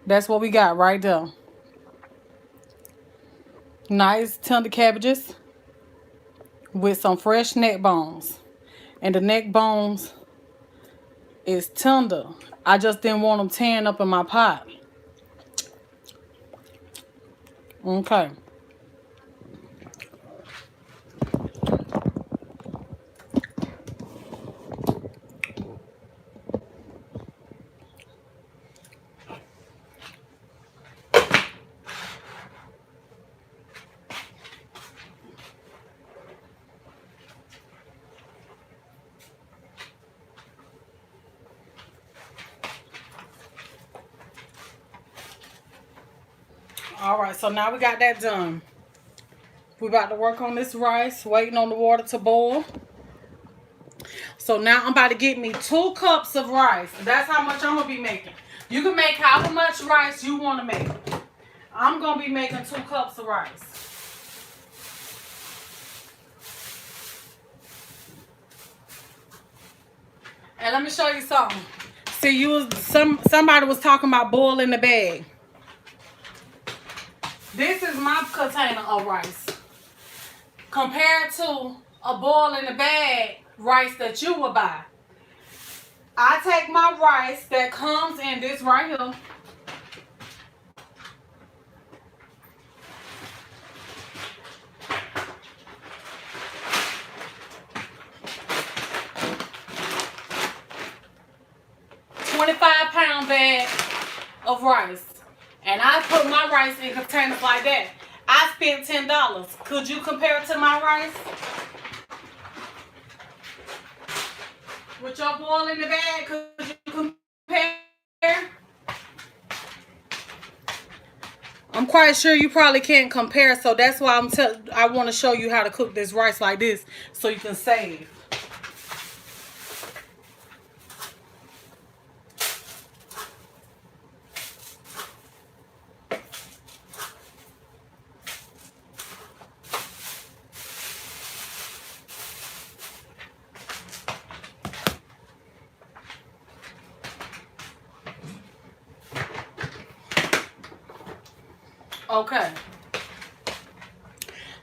A: That's what we got right there. Nice tender cabbages with some fresh neck bones. And the neck bones is tender. I just didn't want them tearing up in my pot. Okay. All right, so now we got that done. We about to work on this rice, waiting on the water to boil. So now I'm about to get me 2 cups of rice. That's how much I'm going to be making. You can make however much rice you want to make. I'm going to be making 2 cups of rice. And let me show you something. See, somebody was talking about boiling the bag. This is my container of rice. Compared to a boil in the bag rice that you would buy. I take my rice that comes in this right here. £25 bag of rice. And I put my rice in containers like that. I spent $10. Could you compare it to my rice? With your boil in the bag, could you compare? I'm quite sure you probably can't compare, so that's why I want to show you how to cook this rice like this so you can save. Okay.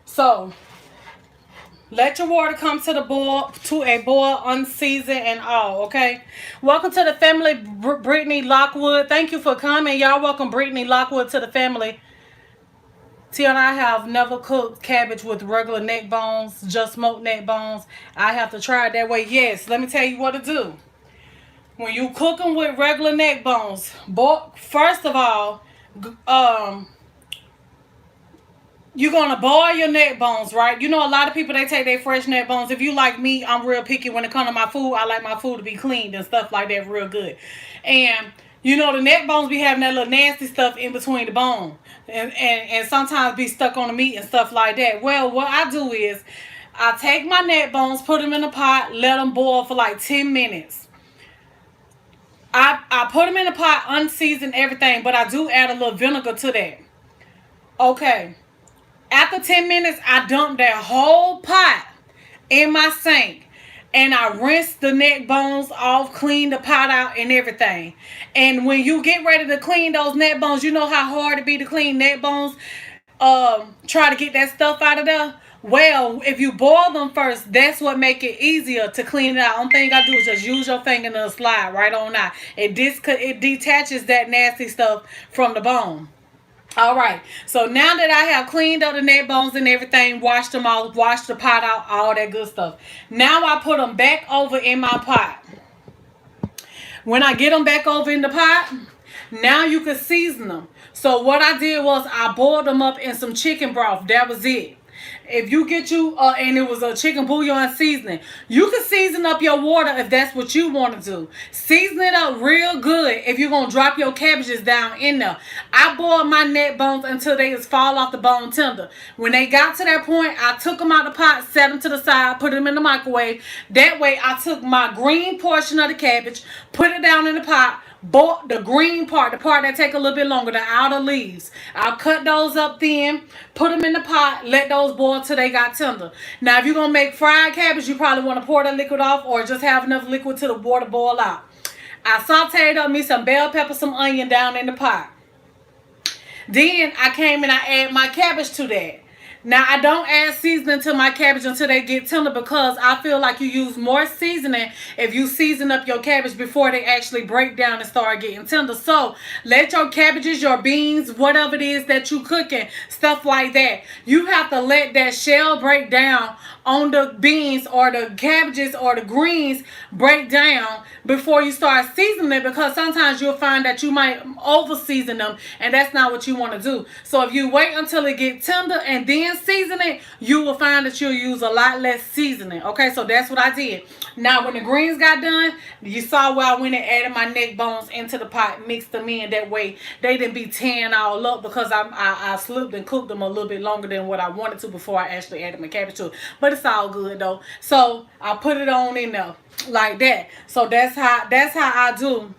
A: So, let your water come to a boil, unseasoned and all, okay? Welcome to the family, Brittany Lockwood. Thank you for coming. Y'all welcome Brittany Lockwood to the family. Tia and I have never cooked cabbage with regular neck bones, just smoked neck bones. I have to try it that way. Yes, let me tell you what to do. When you cook them with regular neck bones, first of all, you're going to boil your neck bones, right? You know, a lot of people, they take their fresh neck bones. If you like me, I'm real picky when it comes to my food. I like my food to be cleaned and stuff like that real good. And, you know, the neck bones be having that little nasty stuff in between the bone. And sometimes be stuck on the meat and stuff like that. Well, what I do is I take my neck bones, put them in a pot, let them boil for like 10 minutes. I put them in the pot, unseasoned everything, but I do add a little vinegar to that. Okay. After 10 minutes, I dump that whole pot in my sink. And I rinse the neck bones off, clean the pot out and everything. And when you get ready to clean those neck bones, you know how hard it be to clean neck bones? Try to get that stuff out of there. Well, if you boil them first, that's what make it easier to clean it out. Only thing you gotta do is just use your finger and slide right on out. It detaches that nasty stuff from the bone. All right, so now that I have cleaned up the neck bones and everything, washed them out, washed the pot out, all that good stuff. Now I put them back over in my pot. When I get them back over in the pot, now you can season them. So what I did was I boiled them up in some chicken broth. That was it. If you get and it was a chicken bouillon seasoning, you can season up your water if that's what you want to do. Season it up real good if you're going to drop your cabbages down in there. I boiled my neck bones until they just fall off the bone tender. When they got to that point, I took them out of the pot, set them to the side, put them in the microwave. That way, I took my green portion of the cabbage, put it down in the pot, boil the green part, the part that take a little bit longer, the outer leaves. I'll cut those up thin, put them in the pot, let those boil till they got tender. Now, if you're going to make fried cabbage, you probably want to pour the liquid off or just have enough liquid till the water boil out. I sauteed up me some bell pepper, some onion down in the pot. Then I came and I add my cabbage to that. Now, I don't add seasoning to my cabbage until they get tender because I feel like you use more seasoning if you season up your cabbage before they actually break down and start getting tender. So, let your cabbages, your beans, whatever it is that you cooking, stuff like that, you have to let that shell break down on the beans or the cabbages or the greens break down before you start seasoning it, because sometimes you'll find that you might over season them and that's not what you want to do. So if you wait until it gets tender and then season it, you will find that you'll use a lot less seasoning. Okay, so that's what I did. Now when the greens got done, you saw where I went and added my neck bones into the pot, mixed them in. That way they didn't be tearing all up because I slipped and cooked them a little bit longer than what I wanted to before I actually added my cabbage to it. But it's all good though. So I put it on in there like that. So that's how I do.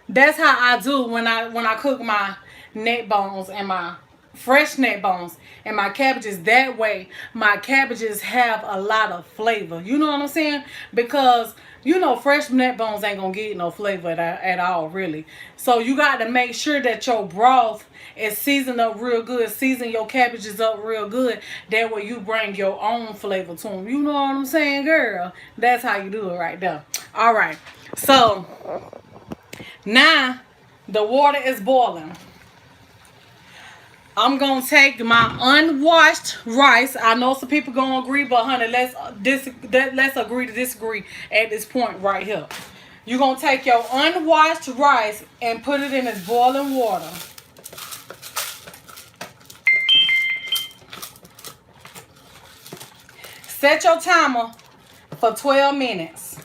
A: That's how I do when I cook my neck bones and my fresh neck bones and my cabbages. That way my cabbages have a lot of flavor. You know what I'm saying? Because you know fresh neck bones ain't gonna get no flavor at all really. So you got to make sure that your broth is seasoned up real good. Season your cabbages up real good. That way you bring your own flavor to them. You know what I'm saying, girl? That's how you do it right there. All right. So now the water is boiling. I'm going to take my unwashed rice. I know some people going to agree, but honey, let's agree to disagree at this point right here. You're going to take your unwashed rice and put it in this boiling water. Set your timer for 12 minutes.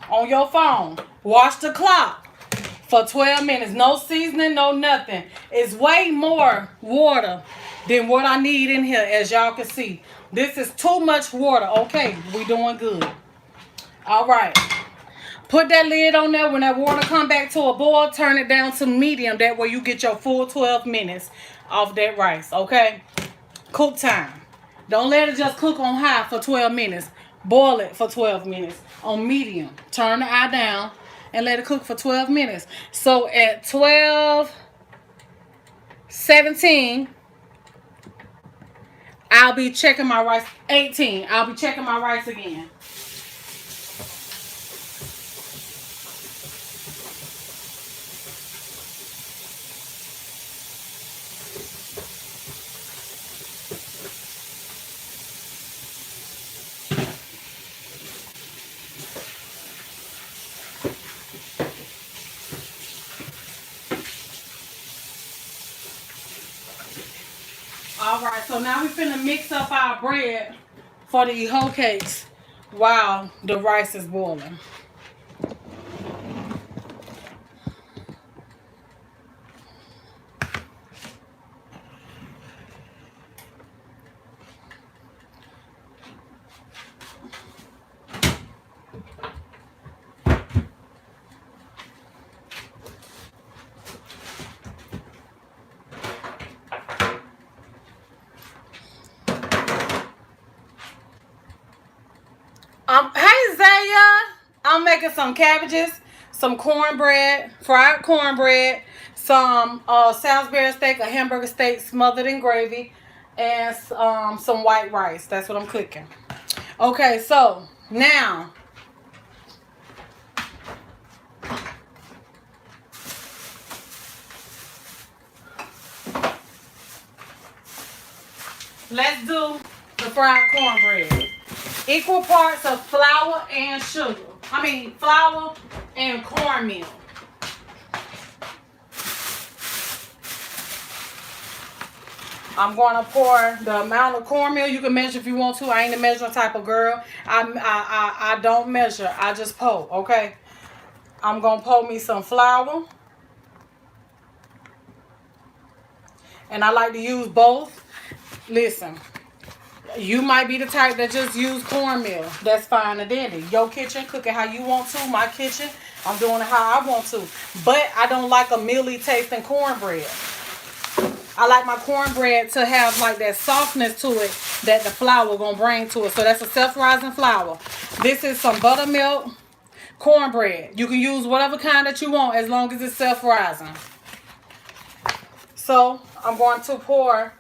A: On your phone. Watch the clock. For 12 minutes. No seasoning, no nothing. It's way more water than what I need in here, as y'all can see. This is too much water. Okay, we doing good. All right. Put that lid on there. When that water come back to a boil, turn it down to medium. That way you get your full 12 minutes off that rice. Okay? Cook time. Don't let it just cook on high for 12 minutes. Boil it for 12 minutes on medium. Turn the eye down and let it cook for 12 minutes. So at 12:17, I'll be checking my rice. 18, I'll be checking my rice again. Alright, so now we're finna mix up our bread for the hoe cakes while the rice is boiling. Hey Zaya, I'm making some cabbages, some cornbread, fried cornbread, some Salisbury steak, a hamburger steak smothered in gravy, and some white rice. That's what I'm cooking. Okay, so now let's do the fried cornbread. Equal parts of flour and sugar. Flour and cornmeal. I'm going to pour the amount of cornmeal. You can measure if you want to. I ain't a measuring type of girl. I don't measure. I just pour, okay? I'm going to pour me some flour. And I like to use both. Listen. You might be the type that just use cornmeal. That's fine and dandy. Your kitchen, cook it how you want to. My kitchen, I'm doing it how I want to. But I don't like a mealy tasting cornbread. I like my cornbread to have like that softness to it that the flour gonna bring to it. So that's a self-rising flour. This is some buttermilk cornbread. You can use whatever kind that you want as long as it's self-rising. So I'm going to pour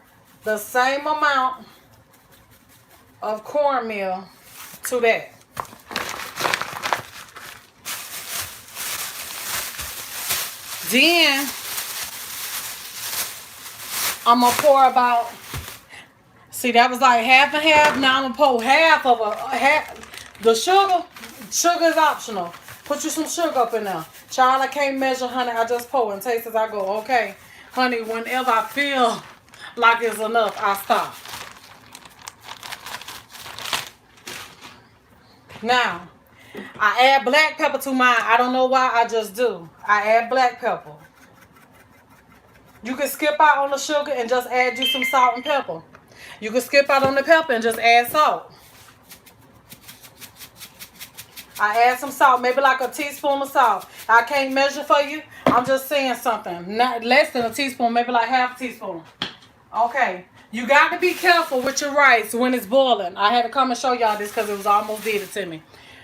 A: the same amount of cornmeal to that. Then I'm gonna pour about, see that was like half and half. Now I'm gonna pour half of the sugar. Sugar is optional. Put you some sugar up in there. Child, I can't measure, honey. I just pour and taste as I go. Okay, honey, whenever I feel like it's enough, I stop. Now, I add black pepper to mine. I don't know why, I just do. I add black pepper. You can skip out on the sugar and just add you some salt and pepper. You can skip out on the pepper and just add salt. I add some salt, maybe like a teaspoon of salt. I can't measure for you. I'm just saying something. Not less than a teaspoon, maybe like half a teaspoon. Okay. You got to be careful with your rice when it's boiling. I had to come and show y'all this because it was almost did it to me.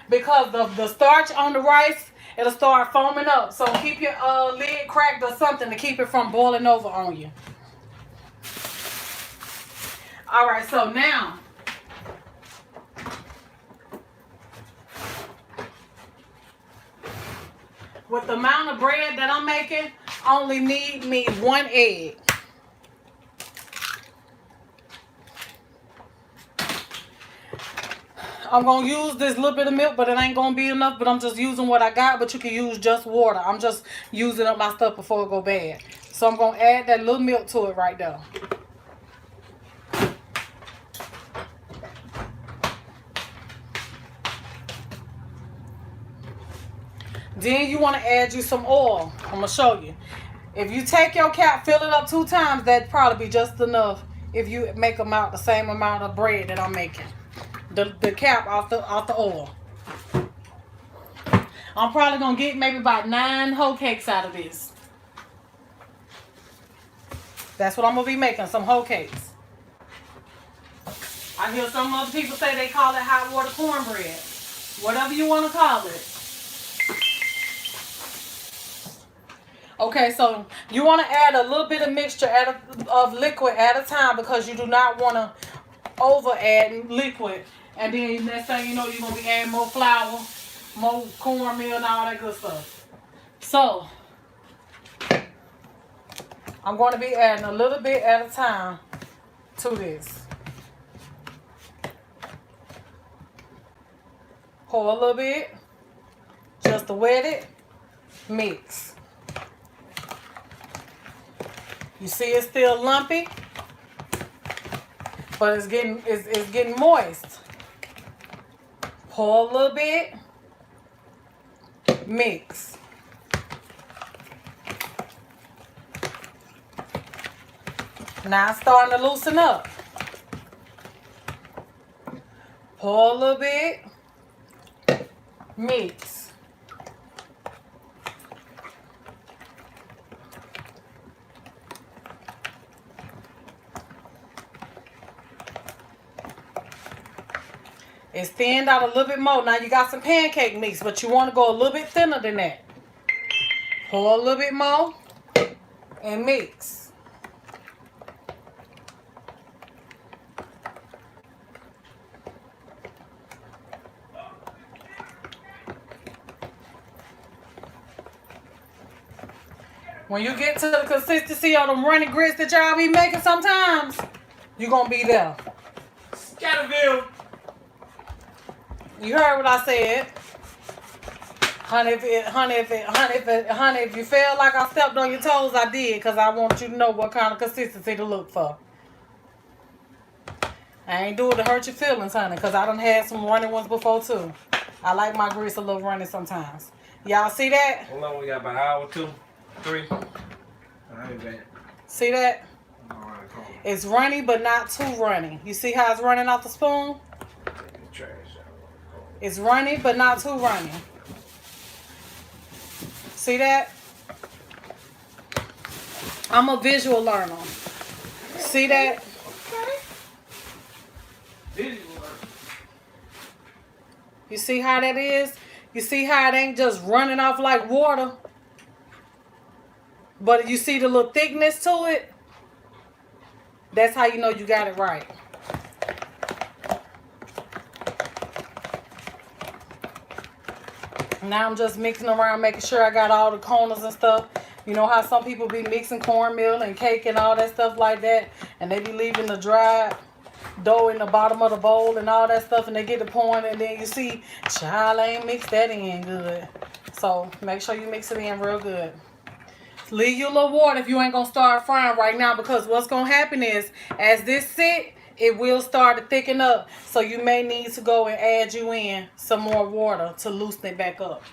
A: Because the starch on the rice, it'll start foaming up. So keep your lid cracked or something to keep it from boiling over on you. Alright, so now with the amount of bread that I'm making, I only need me 1 egg. I'm going to use this little bit of milk, but it ain't going to be enough. But I'm just using what I got, but you can use just water. I'm just using up my stuff before it go bad. So I'm going to add that little milk to it right there. Then you want to add you some oil. I'm going to show you. If you take your cap, fill it up 2 times, that'd probably be just enough if you make them out the same amount of bread that I'm making. The cap off the oil. I'm probably going to get maybe about 9 whole cakes out of this. That's what I'm going to be making, some whole cakes. I hear some other people say they call it hot water cornbread. Whatever you want to call it. Okay, so you want to add a little bit of mixture of liquid at a time because you do not want to over add liquid. And then next thing you know, you're going to be adding more flour, more cornmeal, and all that good stuff. So, I'm going to be adding a little bit at a time to this. Pour a little bit, just to wet it, mix. You see it's still lumpy, but it's getting moist. Pour a little bit, mix. Now it's starting to loosen up. Pour a little bit, mix. It's thinned out a little bit more. Now you got some pancake mix, but you want to go a little bit thinner than that. Pour a little bit more and mix. When you get to the consistency of them running grits that y'all be making sometimes, you're going to be there. Scatterville. You heard what I said. Honey, if you feel like I stepped on your toes, I did, because I want you to know what kind of consistency to look for. I ain't do it to hurt your feelings, honey, because I done had some running ones before, too. I like my grits a little runny sometimes. Y'all see that?
B: How long we got? About an hour, 2, 3? I ain't bad.
A: See that?
B: All right, cool.
A: It's runny, but not too runny. You see how it's running off the spoon?
B: Trash.
A: It's runny, but not too runny. See that? I'm a visual learner. see that?
B: Okay.
A: You see how that is? You see how it ain't just running off like water? But you see the little thickness to it? That's how you know you got it right. Now I'm just mixing around, making sure I got all the corners and stuff. You know how some people be mixing cornmeal and cake and all that stuff like that, and they be leaving the dried dough in the bottom of the bowl and all that stuff, and they get the point, and then you see, child, I ain't mixed that in good. So make sure you mix it in real good. Leave your little water if you ain't gonna start frying right now, because what's gonna happen is, as this sit, it will start to thicken up. So you may need to go and add you in some more water to loosen it back up.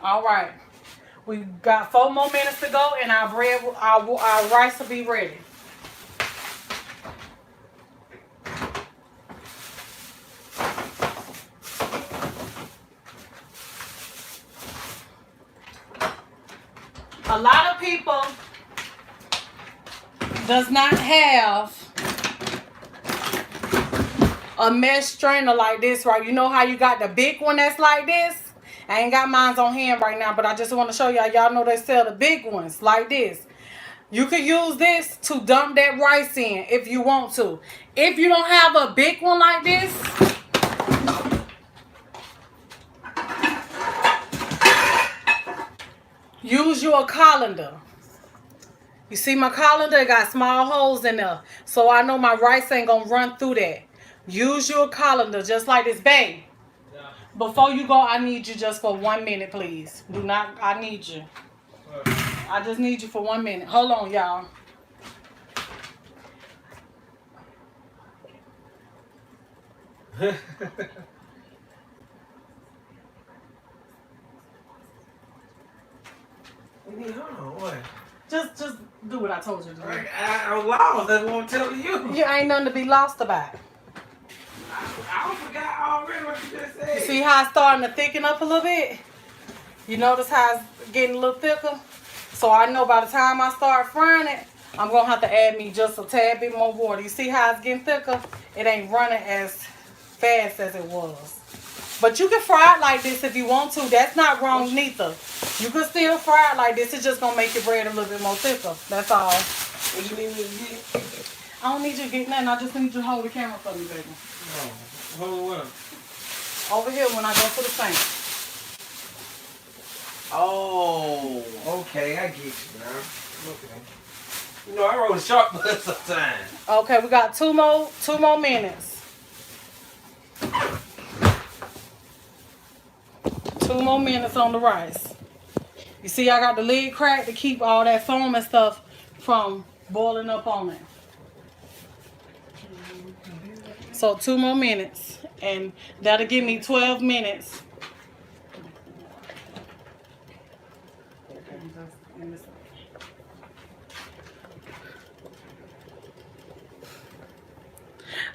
A: All right. We got 4 more minutes to go, and our bread, our rice will be ready. A lot of people does not have a mesh strainer like this, right? You know how you got the big one that's like this? I ain't got mine on hand right now, but I just want to show y'all. Y'all know they sell the big ones like this. You can use this to dump that rice in if you want to. If you don't have a big one like this, use your colander. You see my colander got small holes in there, so I know my rice ain't gonna run through that. Use your colander just like this, babe. Before you go, I need you just for 1 minute, please. Do not, I need you. I just need you for 1 minute. Hold on, y'all.
B: Hold on, what?
A: Just do what I told you to do.
B: I'm lost. That's what I'm telling you.
A: You ain't nothing to be lost about.
B: I forgot already what you just said.
A: You see how it's starting to thicken up a little bit? You notice how it's getting a little thicker? So I know by the time I start frying it, I'm going to have to add me just a tad bit more water. You see how it's getting thicker? It ain't running as fast as it was. But you can fry it like this if you want to. That's not wrong neither. You can still fry it like this. It's just going to make your bread a little bit more thicker. That's all.
B: What you need me to get?
A: I don't need you to get nothing. I just need you to hold the camera for me, baby.
B: Oh, hold on.
A: Over here when I go to the sink.
B: Oh, okay, I get you now. Okay. You know, I roll a sharp bus sometimes.
A: Okay, we got two more minutes. 2 more minutes on the rice. You see, I got the lid cracked to keep all that foam and stuff from boiling up on it. So 2 more minutes, and that'll give me 12 minutes.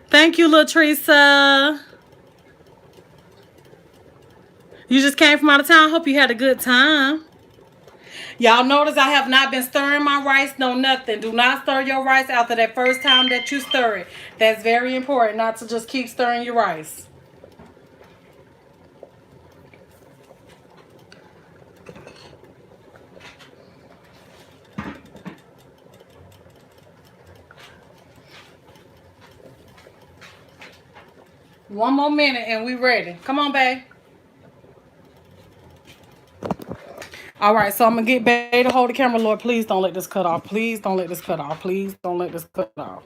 A: Thank you, Latricia. You just came from out of town. Hope you had a good time. Y'all notice I have not been stirring my rice, no nothing. Do not stir your rice after that first time that you stir it. That's very important, not to just keep stirring your rice. One more minute and we ready. Come on, babe. All right, so I'm going to get Babe to hold the camera. Lord, please don't let this cut off. Please don't let this cut off. Please don't let this cut off.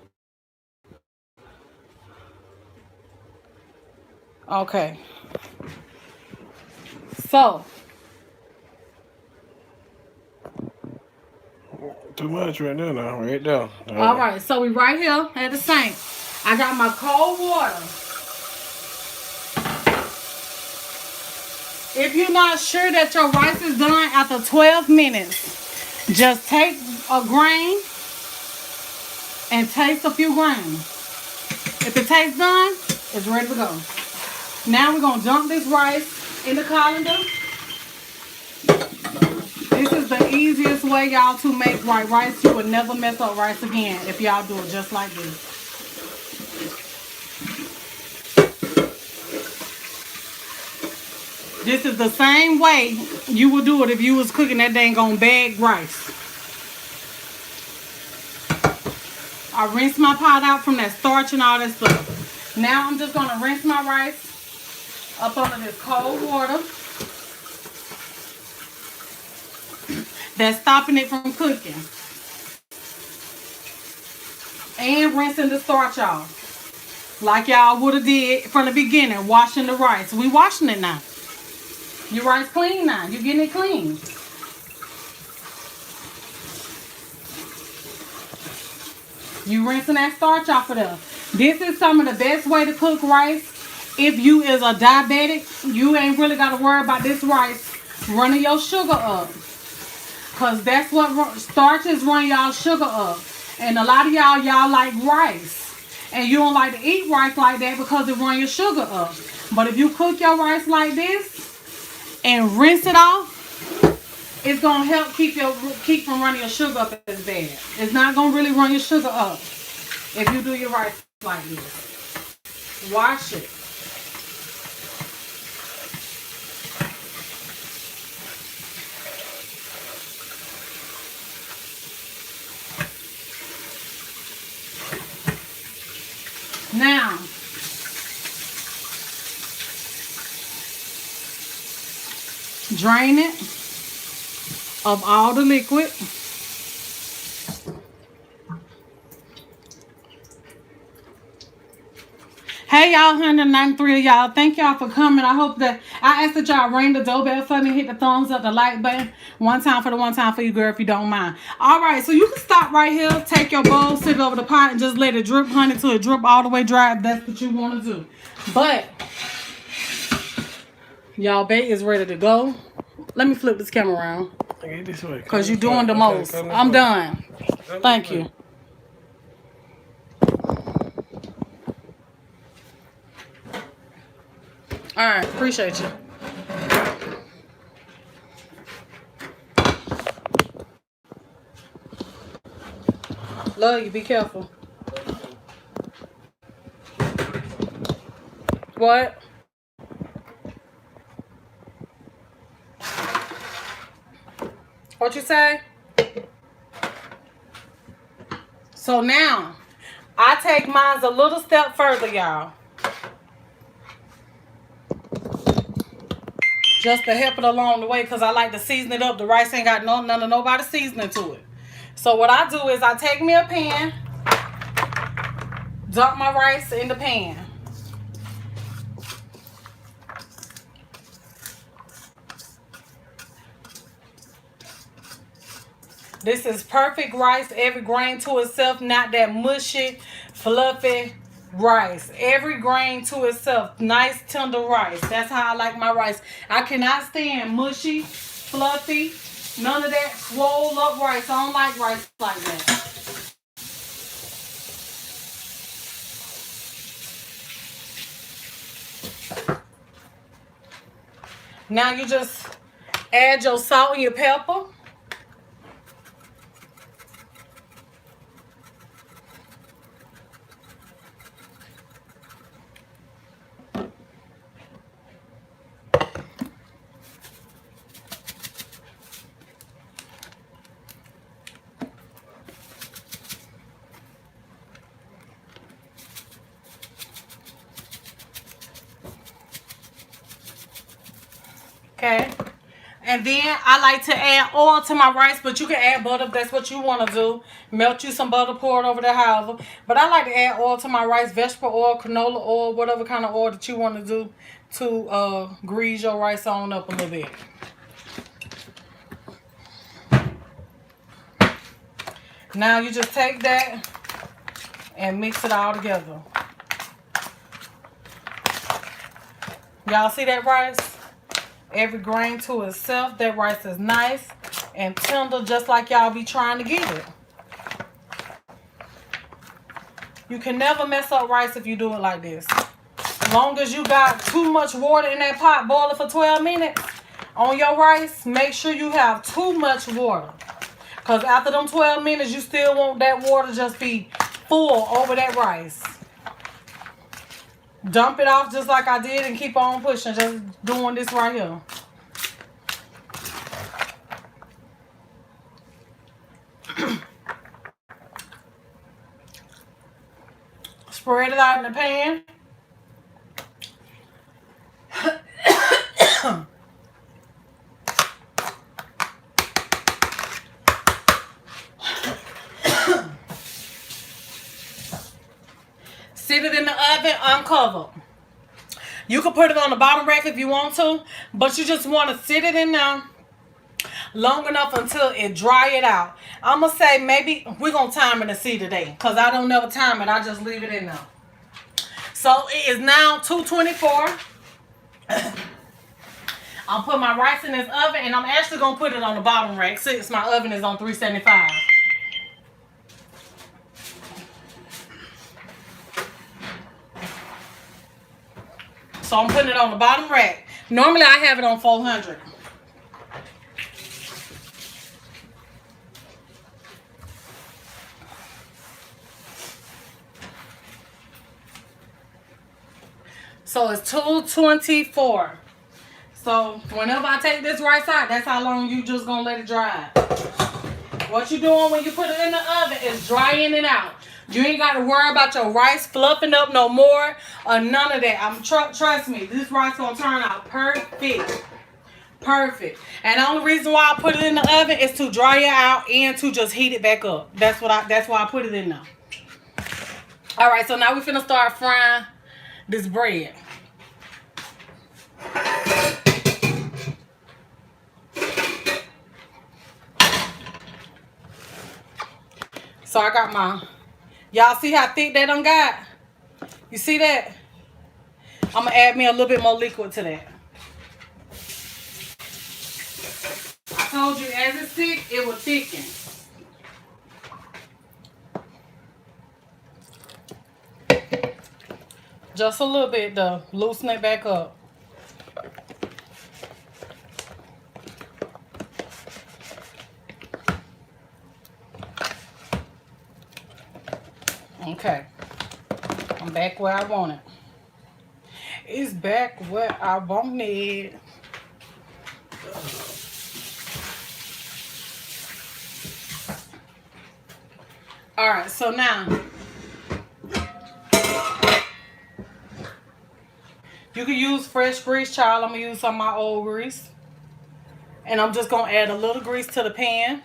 A: Okay. So.
B: Too much right now, right there.
A: All right, so we right here at the sink. I got my cold water. If you're not sure that your rice is done after 12 minutes, just take a grain and taste a few grains. If it tastes done, it's ready to go. Now we're going to dump this rice in the colander. This is the easiest way, y'all, to make white rice. You will never mess up rice again if y'all do it just like this. This is the same way you would do it if you was cooking that dang on bagged rice. I rinse my pot out from that starch and all that stuff. Now I'm just going to rinse my rice up under this cold water. That's stopping it from cooking. And rinsing the starch off. Like y'all would have did from the beginning, washing the rice. We washing it now. Your rice clean now. You getting it clean. You rinsing that starch off of there. This is some of the best way to cook rice. If you is a diabetic, you ain't really got to worry about this rice running your sugar up. Because that's what starches run y'all sugar up. And a lot of y'all like rice. And you don't like to eat rice like that because it run your sugar up. But if you cook your rice like this and rinse it off, it's going to help keep from running your sugar up as bad. It's not going to really run your sugar up if you do your rice like this. Wash it. Now, drain it of all the liquid. Hey y'all, 193 of y'all. Thank y'all for coming. I hope that I ask that y'all ring the doorbell for me, hit the thumbs up, the like button. One time for you, girl, if you don't mind. All right, so you can stop right here, take your bowl, sit it over the pot, and just let it drip, honey, till it drip all the way dry if that's what you want to do. But y'all bait is ready to go. Let me flip this camera around.
B: This way.
A: Because you're doing the most. I'm done. Thank you. All right, appreciate you. Love you, be careful. What? What you say? So now, I take mine a little step further, y'all. Just to help it along the way, because I like to season it up. The rice ain't got none of nobody seasoning to it. So what I do is I take me a pan, dump my rice in the pan. This is perfect rice, every grain to itself, not that mushy, fluffy rice. Every grain to itself, nice tender rice. That's how I like my rice. I cannot stand mushy, fluffy, none of that swole up rice. I don't like rice like that. Now you just add your salt and your pepper. Okay, and then I like to add oil to my rice, but you can add butter if that's what you want to do. Melt you some butter, pour it over there, however. But I like to add oil to my rice, vegetable oil, canola oil, whatever kind of oil that you want to do to grease your rice on up a little bit. Now you just take that and mix it all together. Y'all see that rice? Every grain to itself. That rice is nice and tender, just like y'all be trying to get it. You can never mess up rice if you do it like this. As long as you got too much water in that pot boiling for 12 minutes, on your rice, make sure you have too much water. Because after them 12 minutes, you still want that water just be full over that rice. Dump it off just like I did and keep on pushing. Just doing this right here. Spread it out in the pan. Sit it in the oven uncovered. You can put it on the bottom rack if you want to, but you just want to sit it in there long enough until it dry it out. I'm going to say maybe we're going to time it and see today because I don't never time it. I just leave it in there. So it is now 2:24. I'll put my rice in this oven and I'm actually going to put it on the bottom rack since my oven is on 375. So I'm putting it on the bottom rack. Normally I have it on 400. So it's 2:24. So whenever I take this rice out, that's how long you just gonna let it dry. What you doing when you put it in the oven is drying it out. You ain't got to worry about your rice fluffing up no more or none of that. Trust me, this rice gonna turn out perfect. Perfect. And the only reason why I put it in the oven is to dry it out and to just heat it back up. That's why I put it in there. All right, so now we finna start frying this bread. So I got my, y'all see how thick that done got? You see that? I'm gonna add me a little bit more liquid to that. I told you as it's thick, it will thicken. Just a little bit to loosen it back up. Okay, I'm back where I want it. It's back where I want it. All right, so now you can use fresh grease, child. I'm gonna use some of my old grease, and I'm just gonna add a little grease to the pan.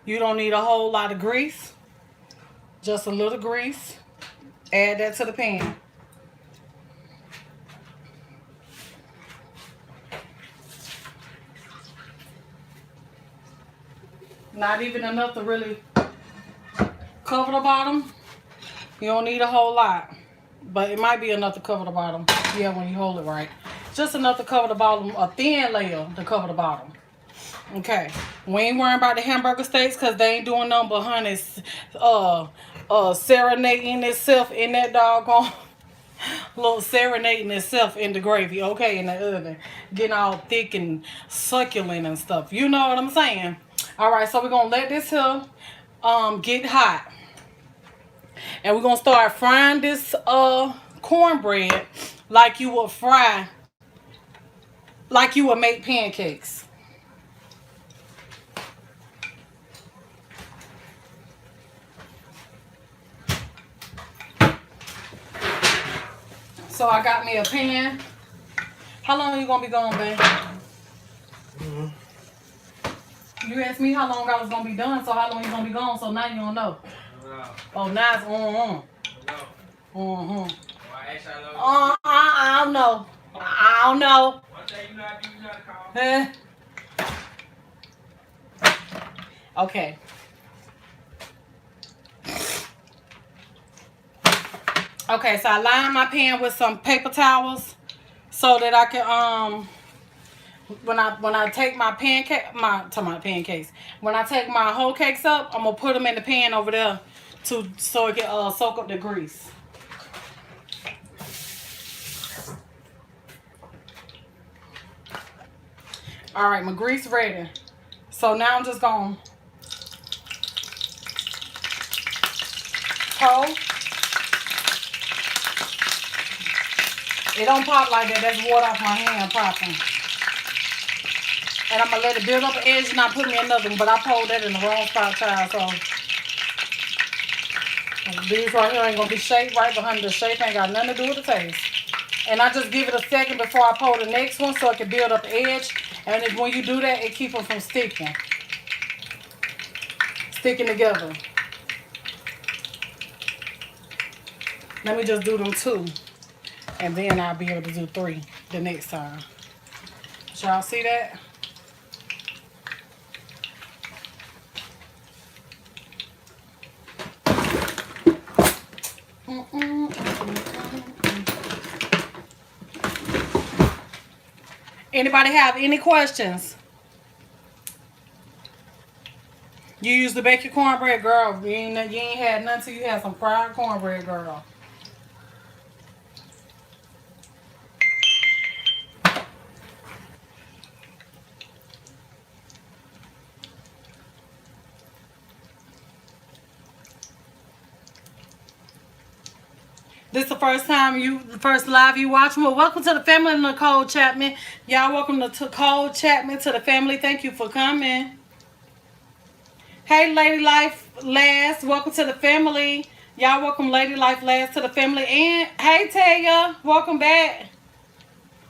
A: You don't need a whole lot of grease. Just a little grease. Add that to the pan. Not even enough to really cover the bottom. You don't need a whole lot. But it might be enough to cover the bottom. Yeah, when you hold it right. Just enough to cover the bottom. A thin layer to cover the bottom. Okay. We ain't worrying about the hamburger steaks because they ain't doing nothing but honey. Serenading itself in that doggone little serenading itself in the gravy, okay, in the oven, getting all thick and succulent and stuff. You know what I'm saying? All right, so we're gonna let this here get hot, and we're gonna start frying this cornbread like you would make pancakes. So I got me a pan. How long are you gonna be gone, babe? You asked me how long I was gonna be done, so how long you gonna be gone? So now you don't know. No. Oh, now it's No. I don't know. I don't know. One day you not call. Okay. Okay, so I line my pan with some paper towels so that I can when I take my pancakes, when I take my whole cakes up, I'm gonna put them in the pan over there so it can soak up the grease. All right, my grease ready. So now I'm just going to pour. It don't pop like that. That's water off my hand popping. And I'm going to let it build up an edge and I put me another one. But I poured that in the wrong spot, child. So these right here ain't going to be shaped right behind the shape. Ain't got nothing to do with the taste. And I just give it a second before I pour the next one so it can build up the edge. And if, when you do that, it keeps them from sticking together. Let me just do them 2. And then I'll be able to do 3 the next time. Y'all see that? Anybody have any questions? You used to bake your cornbread, girl. You ain't had none till you had some fried cornbread, girl. This is the first time the first live you watching. Well, welcome to the family, Nicole Chapman. Y'all welcome to Nicole Chapman to the family. Thank you for coming. Hey, Lady Life Last, welcome to the family. Y'all welcome Lady Life Last to the family. And hey, Taya, welcome back.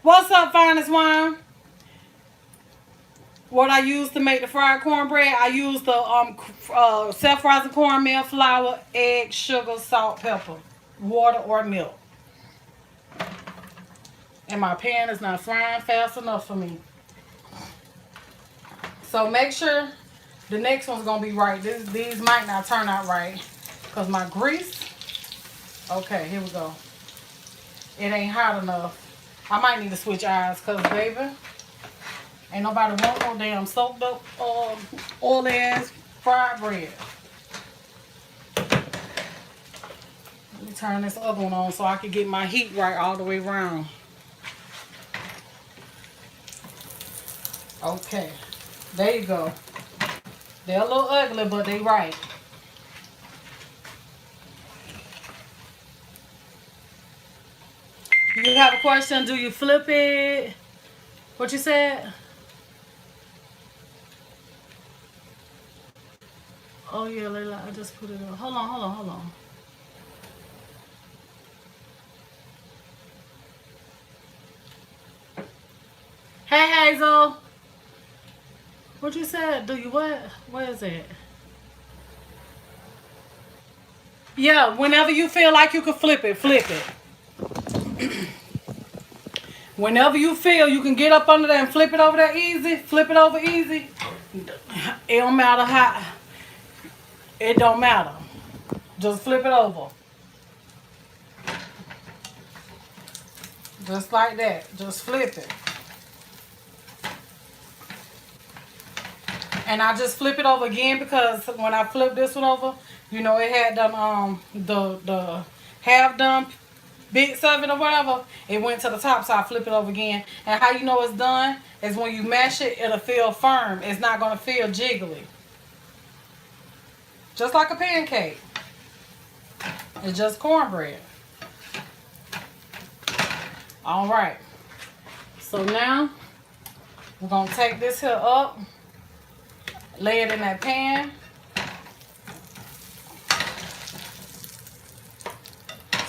A: What's up, Finest Wine? What I use to make the fried cornbread, I use the self-rising cornmeal, flour, egg, sugar, salt, pepper, water, or milk. And my pan is not frying fast enough for me. So make sure the next one's going to be right. These might not turn out right because my grease. Okay, here we go. It ain't hot enough. I might need to switch eyes because, baby, ain't nobody want no damn soaked up oil ass fried bread. Let me turn this other one on so I can get my heat right all the way around. Okay, there you go. They're a little ugly, but they right. You have a question? Do you flip it? What you said? Oh yeah, Layla, I just put it on. Hold on. Hey Hazel. What you said? Do you what? Where is it? Yeah, whenever you feel like you can flip it, flip it. Whenever you feel you can get up under there and flip it over there easy, flip it over easy. It don't matter how. It don't matter. Just flip it over. Just like that. Just flip it. And I just flip it over again because when I flip this one over, you know, it had done the half done bits of it or whatever. It went to the top, so I flip it over again. And how you know it's done is when you mash it, it'll feel firm. It's not gonna feel jiggly. Just like a pancake. It's just cornbread. All right. So now we're gonna take this here up, lay it in that pan.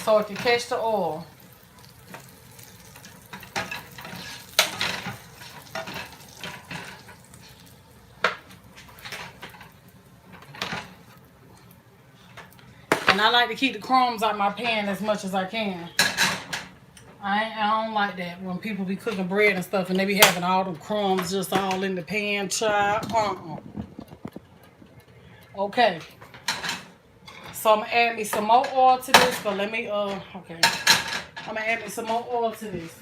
A: So it can catch the oil. And I like to keep the crumbs out my pan as much as I can. I don't like that when people be cooking bread and stuff and they be having all the crumbs just all in the pan, child. Okay. So I'm gonna add me some more oil to this, but let me okay. I'm gonna add me some more oil to this.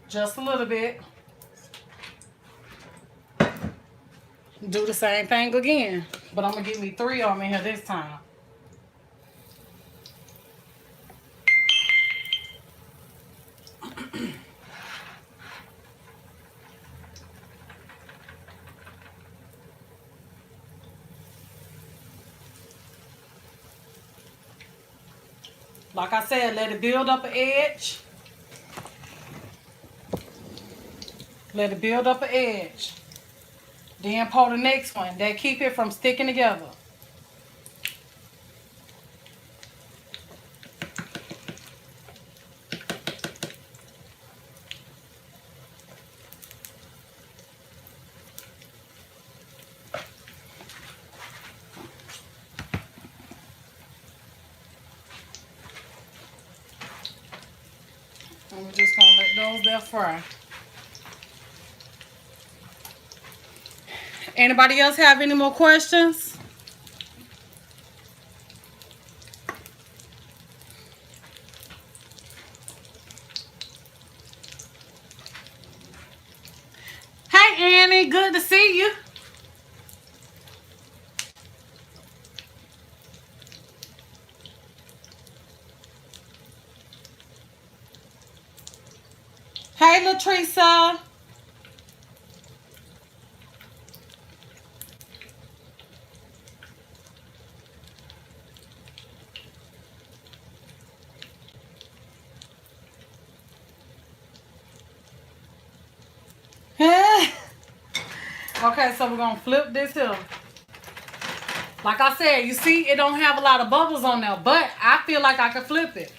A: Just a little bit. Do the same thing again, but I'm gonna get me 3 on me here this time. Like I said, let it build up an edge. Let it build up an edge. Then pour the next one. That keep it from sticking together. And we're just gonna let those there fry. Anybody else have any more questions? Hey Annie, good to see you. Hey Latricia. Okay, so we're gonna flip this here. Like I said, you see it don't have a lot of bubbles on there, but I feel like I could flip it.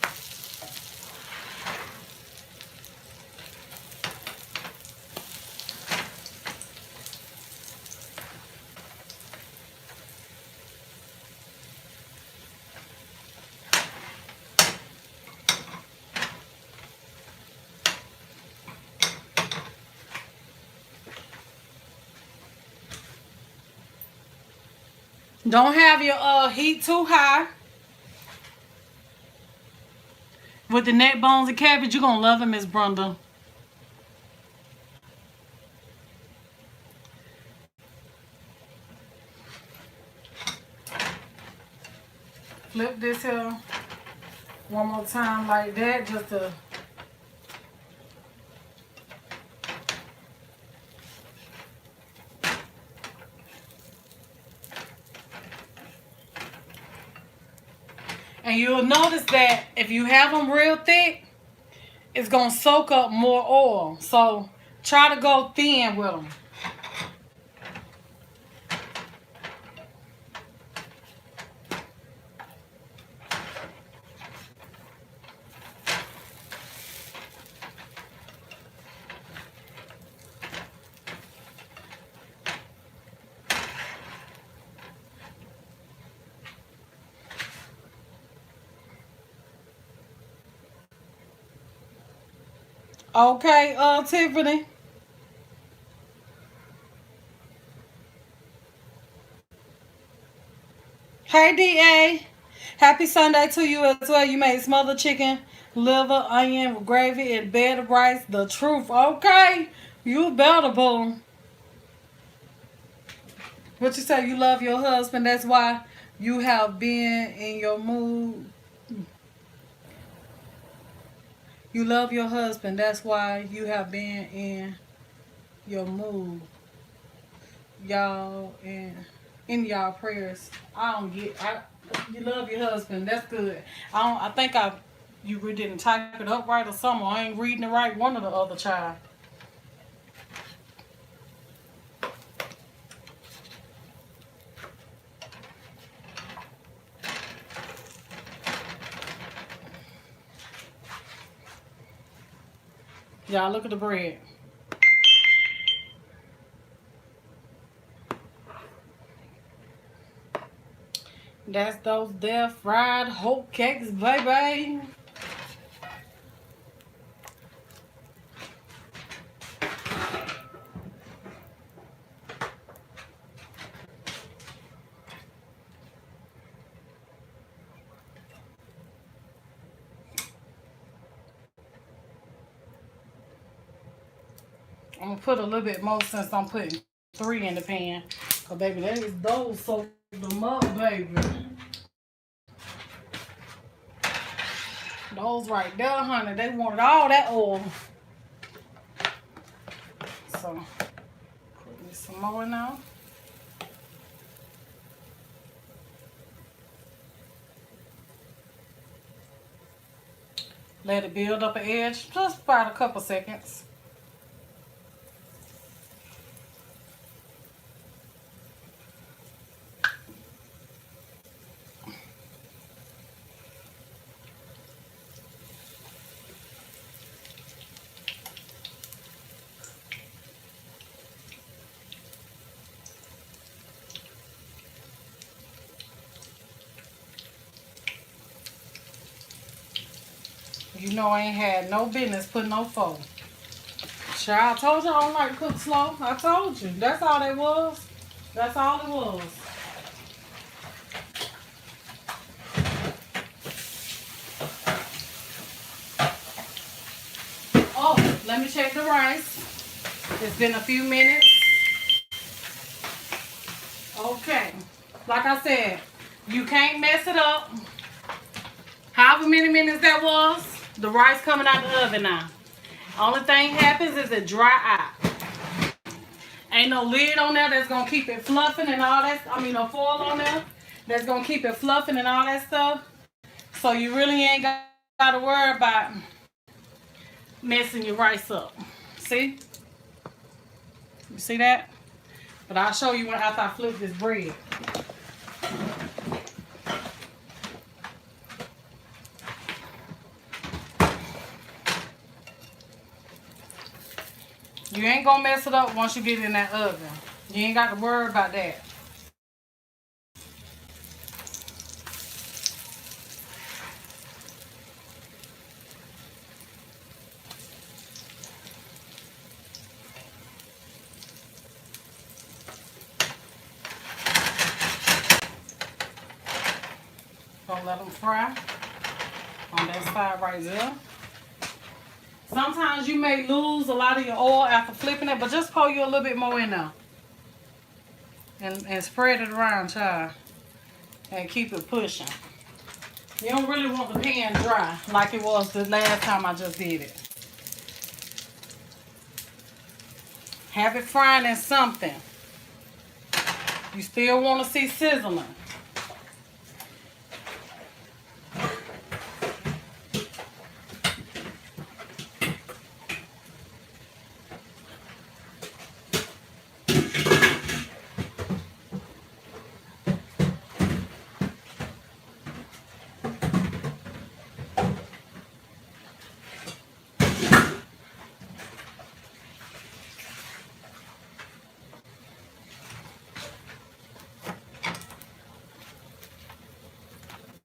A: Don't have your heat too high. With the neck bones and cabbage, you're gonna love it, Miss Brenda. Flip this here one more time like that, just to and you'll notice that if you have them real thick, it's gonna soak up more oil. So try to go thin with them. Okay, Tiffany. Hey, DA. Happy Sunday to you as well. You made smothered chicken, liver, onion, with gravy, and bed of rice. The truth. Okay. You better, boo. What you say? You love your husband. That's why you have been in your mood. You love your husband. That's why you have been in your mood. Y'all, and in y'all prayers. You love your husband. That's good. I think you really didn't type it up right or something. I ain't reading it right. One of the other child. Y'all look at the bread. That's those there fried hope cakes, baby. I'm gonna put a little bit more since I'm putting 3 in the pan. Cause baby, those soak them up, baby. Those right there, honey, they wanted all that oil. So, put me some more now. Let it build up an edge, just about a couple seconds. You know I ain't had no business putting no foam. Child, I told you I don't like to cook slow. I told you. That's all it was. That's all it was. Oh, let me check the rice. It's been a few minutes. Okay. Like I said, you can't mess it up. However many minutes that was, the rice coming out the oven now. Only thing happens is it dry out. Ain't no lid on there that's gonna keep it fluffing and all that. I mean, no foil on there that's gonna keep it fluffing and all that stuff. So you really ain't gotta worry about messing your rice up. See? You see that? But I'll show you after I flip this bread. You ain't gonna mess it up once you get it in that oven. You ain't got to worry about that. Gonna let them fry on that side right there. Sometimes you may lose a lot of your oil after flipping it, but just pour you a little bit more in there. And spread it around, child. And keep it pushing. You don't really want the pan dry like it was the last time I just did it. Have it frying in something. You still want to see sizzling.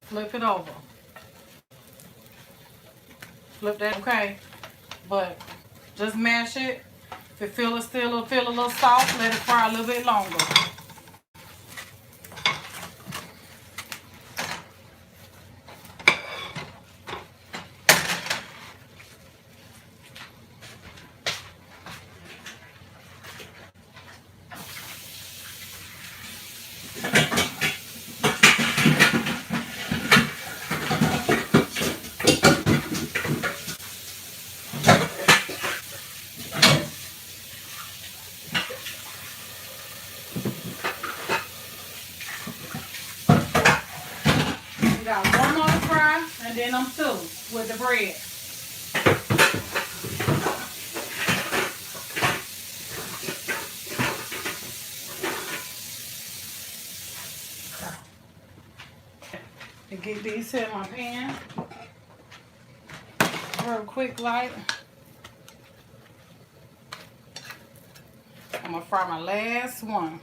A: Flip it over. Flip that, okay? But just mash it. If it feels still feel a little soft, let it fry a little bit longer. Got one more to fry, and then I'm through with the bread. To get these in my pan, real quick, light. I'm gonna fry my last one.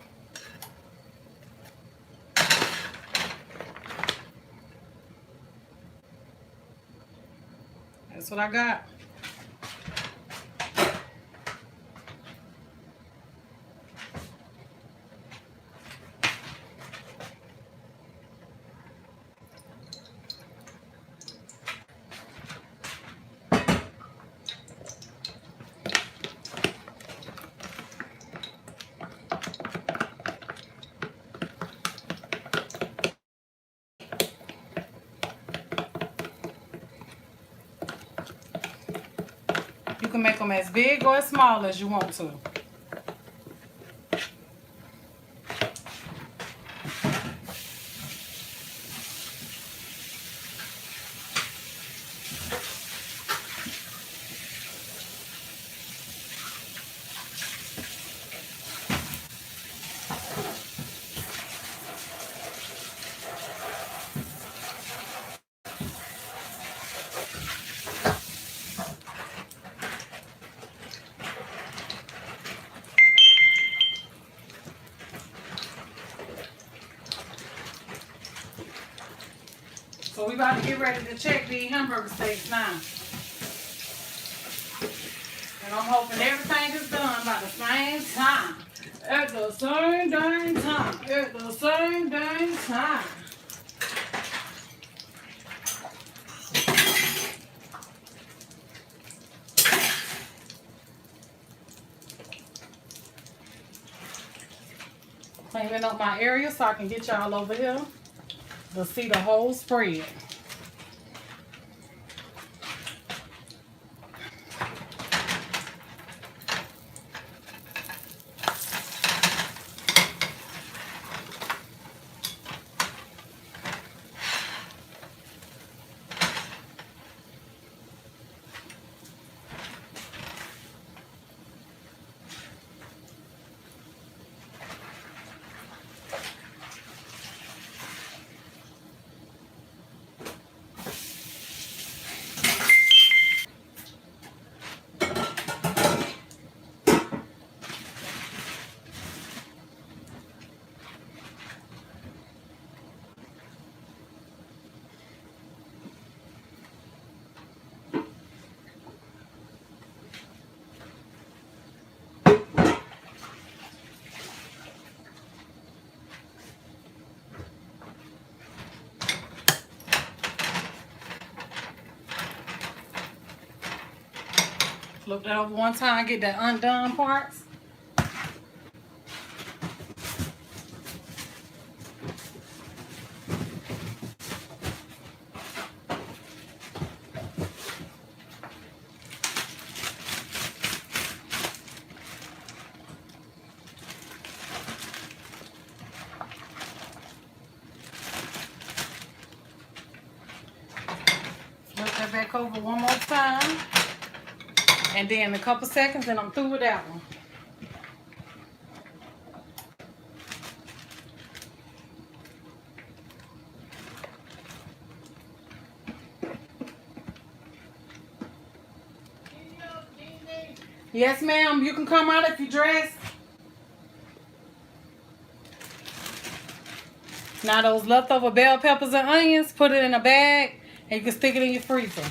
A: That's what I got. You can make them as big or as small as you want to. So we about to get ready to check the hamburger steaks now. And I'm hoping everything is done by the same time. At the same dang time. At the same dang time. Cleaning up my area so I can get y'all over here to see the whole spread. Flip that over one time, get that undone parts. Flip that back over one more time. And then a couple seconds and I'm through with that one. Yes, ma'am. You can come out if you're dressed. Now those leftover bell peppers and onions, put it in a bag and you can stick it in your freezer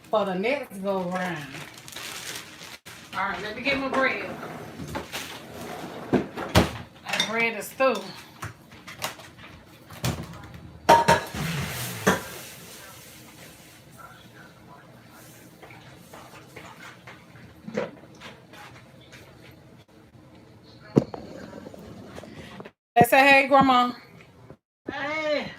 A: for the next go round. All right, let me get my bread. That bread is through. They say, hey, Grandma.
C: Hey.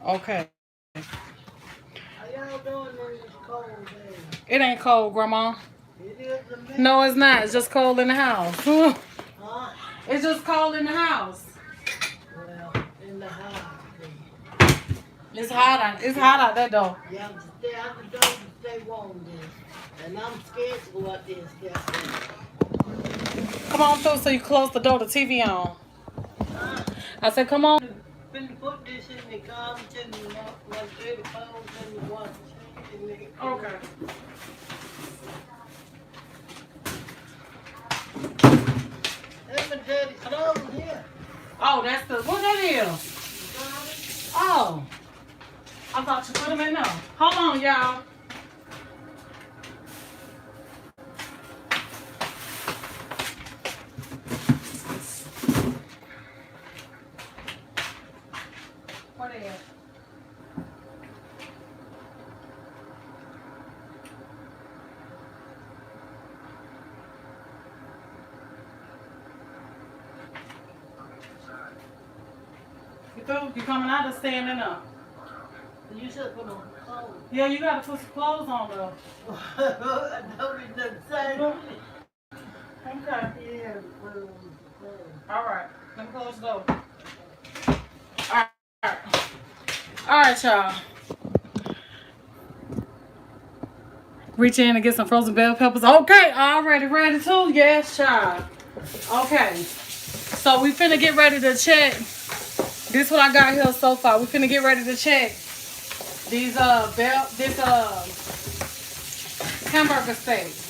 A: Okay.
C: How y'all doing in this cold day?
A: It ain't cold, Grandma.
C: It is a minute.
A: No, it's not. It's just cold in the house.
C: Huh?
A: It's just cold in the house.
C: Well, in the house.
A: It's hot out. It's hot out that door.
C: You have to stay out the door to stay warm then. And I'm scared to go out there and stay out there.
A: Come on through so you close the door. The TV on.
C: Huh?
A: I said, come on.
C: Been put this in the garbage and my dirty clothes in the wash machine.
A: Okay.
C: There's my dirty clothes here.
A: Oh, that's the, what that is? Oh. I thought you put them in there. Hold on, y'all. What is it? You through? You coming out or standing up?
C: You should put on clothes.
A: Yeah, you gotta put some clothes on though.
C: I know it doesn't say.
A: Okay.
C: Yeah, put on clothes.
A: Alright. Let me close the door. Alright. Alright, y'all. Reach in and get some frozen bell peppers. Okay, already ready too. Yes, child. Okay. So we finna get ready to check. This what I got here so far. We finna get ready to check these hamburger steaks.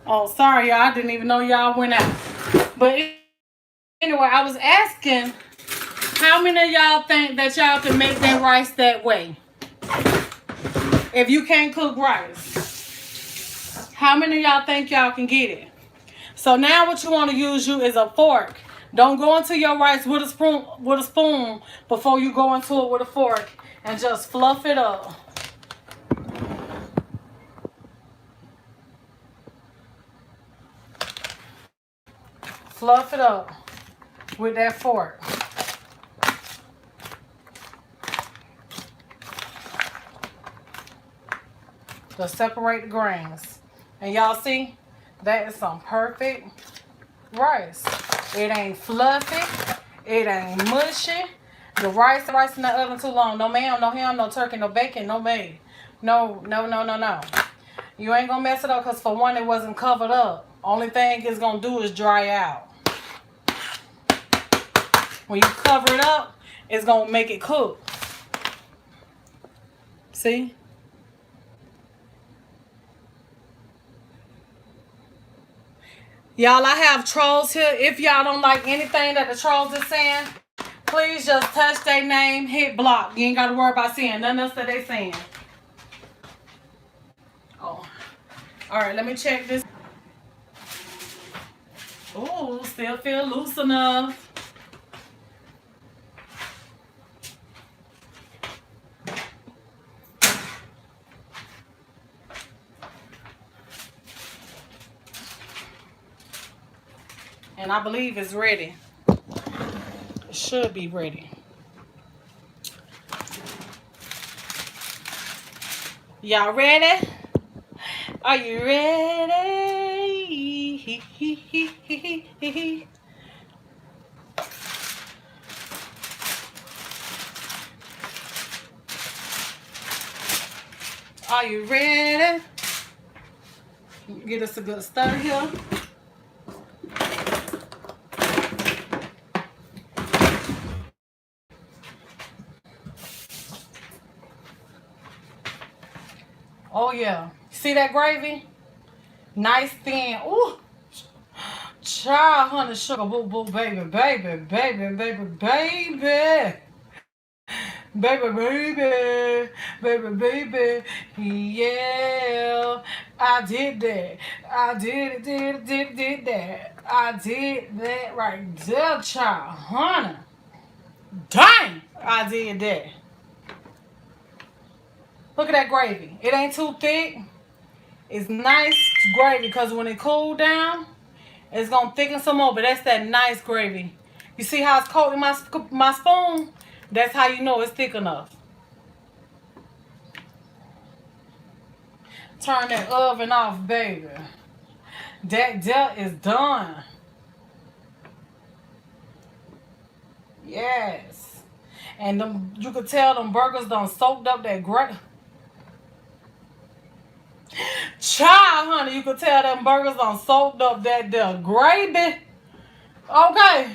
A: Oh, sorry, y'all. I didn't even know y'all went out. But anyway, I was asking how many of y'all think that y'all can make that rice that way? If you can't cook rice, how many of y'all think y'all can get it? So now what you want to use is a fork. Don't go into your rice with a spoon before you go into it with a fork, and just fluff it up. Fluff it up with that fork. To separate the grains. And y'all see, that is some perfect rice. It ain't fluffy. It ain't mushy. The rice in the oven too long. No ma'am, no ham, no turkey, no bacon, no maid. No. You ain't gonna mess it up because for one, it wasn't covered up. Only thing it's gonna do is dry out. When you cover it up, it's gonna make it cook. See? Y'all, I have trolls here. If y'all don't like anything that the trolls is saying, please just touch their name, hit block. You ain't got to worry about seeing nothing else that they saying. Oh. Alright, let me check this. Oh, still feel loose enough. And I believe it's ready. It should be ready. Y'all ready? Are you ready? Are you ready? Get us a good stir here. Oh yeah. See that gravy? Nice thin. Ooh. Child, honey, sugar, boo, boo, baby. Baby. Yeah. I did that. I did that. I did that right there, child. Honey. Dang. I did that. Look at that gravy. It ain't too thick. It's nice gravy because when it cooled down, it's going to thicken some more. But that's that nice gravy. You see how it's coating my spoon? That's how you know it's thick enough. Turn that oven off, baby. That is done. Yes. And you could tell them burgers done soaked up that gravy. Child, honey, you could tell them burgers done soaked up that gravy. Okay.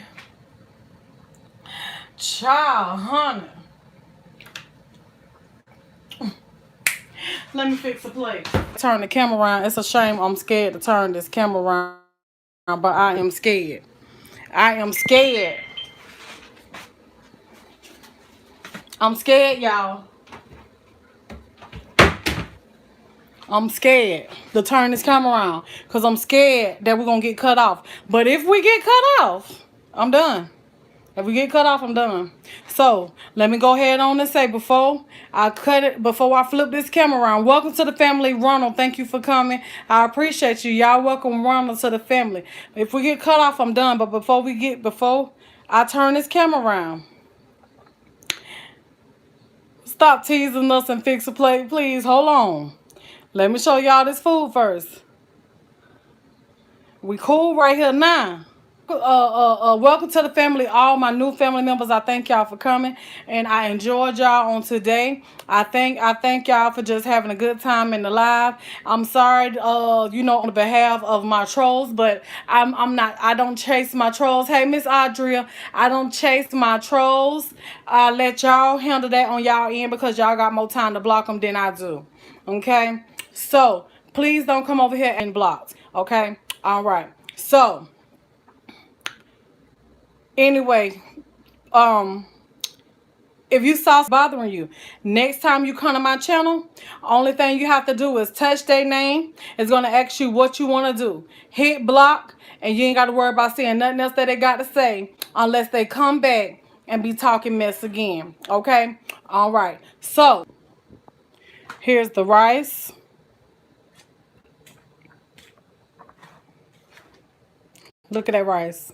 A: Child, honey. Let me fix the plate. Turn the camera around. It's a shame I'm scared to turn this camera around, but I am scared. I am scared. I'm scared, y'all. I'm scared to turn this camera around because I'm scared that we're going to get cut off. But if we get cut off, I'm done. If we get cut off, I'm done. So, let me go ahead on and say before I flip this camera around, welcome to the family, Ronald. Thank you for coming. I appreciate you. Y'all welcome Ronald to the family. If we get cut off, I'm done. But before I turn this camera around, stop teasing us and fix a plate, please. Hold on. Let me show y'all this food first. We cool right here now. Welcome to the family, all my new family members. I thank y'all for coming, and I enjoyed y'all on today. I thank y'all for just having a good time in the live. I'm sorry, on behalf of my trolls, but I don't chase my trolls. Hey, Miss Audrey, I don't chase my trolls. I let y'all handle that on y'all end because y'all got more time to block them than I do. Okay, so please don't come over here and block. Okay. All right. So anyway, um, if you saw bothering you, next time you come to my channel, only thing you have to do is touch their name. It's going to ask you what you want to do. Hit block, and you ain't got to worry about seeing nothing else that they got to say unless they come back and be talking mess again. Okay? All right. So, here's the rice. Look at that rice.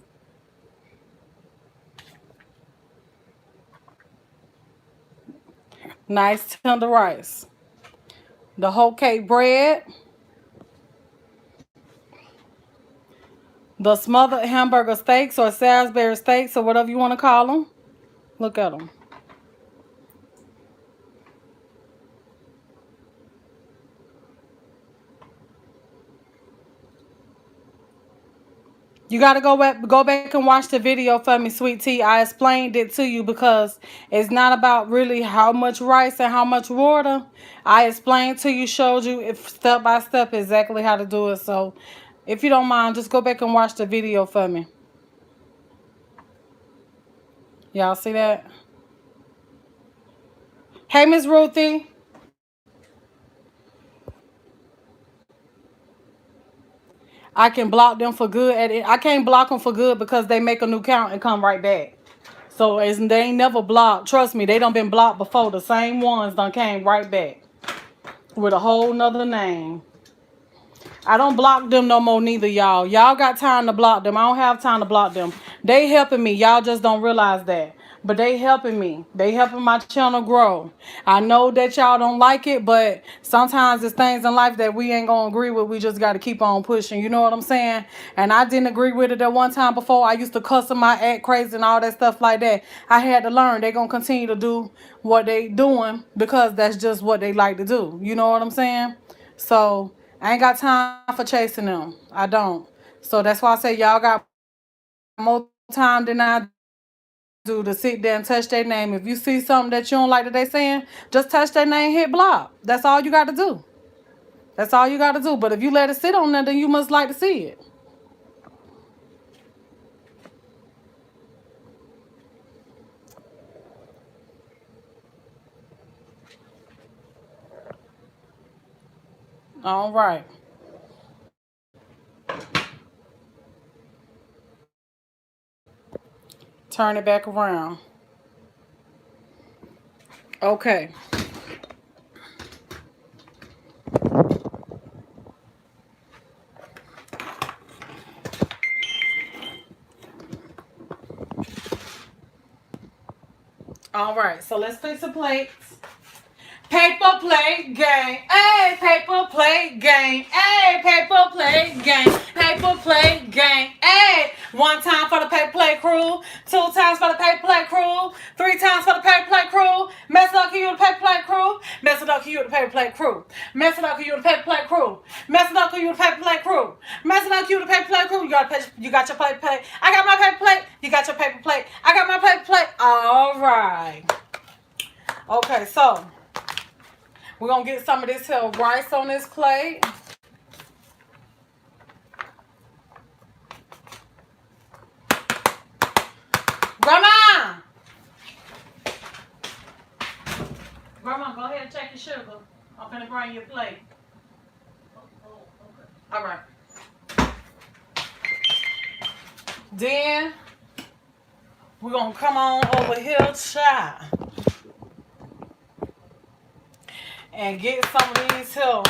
A: Nice tender rice. The whole cake bread. The smothered hamburger steaks or Salisbury steaks or whatever you want to call them. Look at them. You got to go back and watch the video for me, sweet tea. I explained it to you because it's not about really how much rice and how much water. I explained to you, showed you if step by step exactly how to do it. So if you don't mind, just go back and watch the video for me. Y'all see that? Hey, Miss Ruthie. I can block them for good. I can't block them for good because they make a new count and come right back. So they ain't never blocked. Trust me, they done been blocked before. The same ones done came right back with a whole nother name. I don't block them no more neither, y'all. Y'all got time to block them. I don't have time to block them. They helping me. Y'all just don't realize that. But they helping me. They helping my channel grow. I know that y'all don't like it, but sometimes it's things in life that we ain't gonna agree with. We just got to keep on pushing. You know what I'm saying? And I didn't agree with it at one time before. I used to cuss them out, act crazy and all that stuff like that. I had to learn. They gonna continue to do what they doing because that's just what they like to do. You know what I'm saying? So I ain't got time for chasing them. I don't. So that's why I say y'all got more time than I do to sit there and touch their name. If you see something that you don't like that they saying, just touch their name, hit block. That's all you got to do. That's all you got to do. But if you let it sit on there, then you must like to see it. All right. Turn it back around. Okay. All right. So let's fix the plates. Paper plate game, hey, paper plate game, hey, paper plate game, paper plate game, hey. One time for the paper plate crew, 2 times for the paper plate crew, 3 times for the paper plate crew. Mess it up, you the paper plate crew. Mess it up, you the paper plate crew. Mess it up, you the paper plate crew. Mess it up, you the paper plate crew. Mess it up, you the paper plate crew. You got your paper plate. I got my paper plate. You got your paper plate. I got my paper plate. All right. Okay, so we're going to get some of this here rice on this plate. Grandma! Grandma, go ahead and check your sugar. I'm going to bring you a plate. All right. Then, we're going to come on over here, child, and get some of these here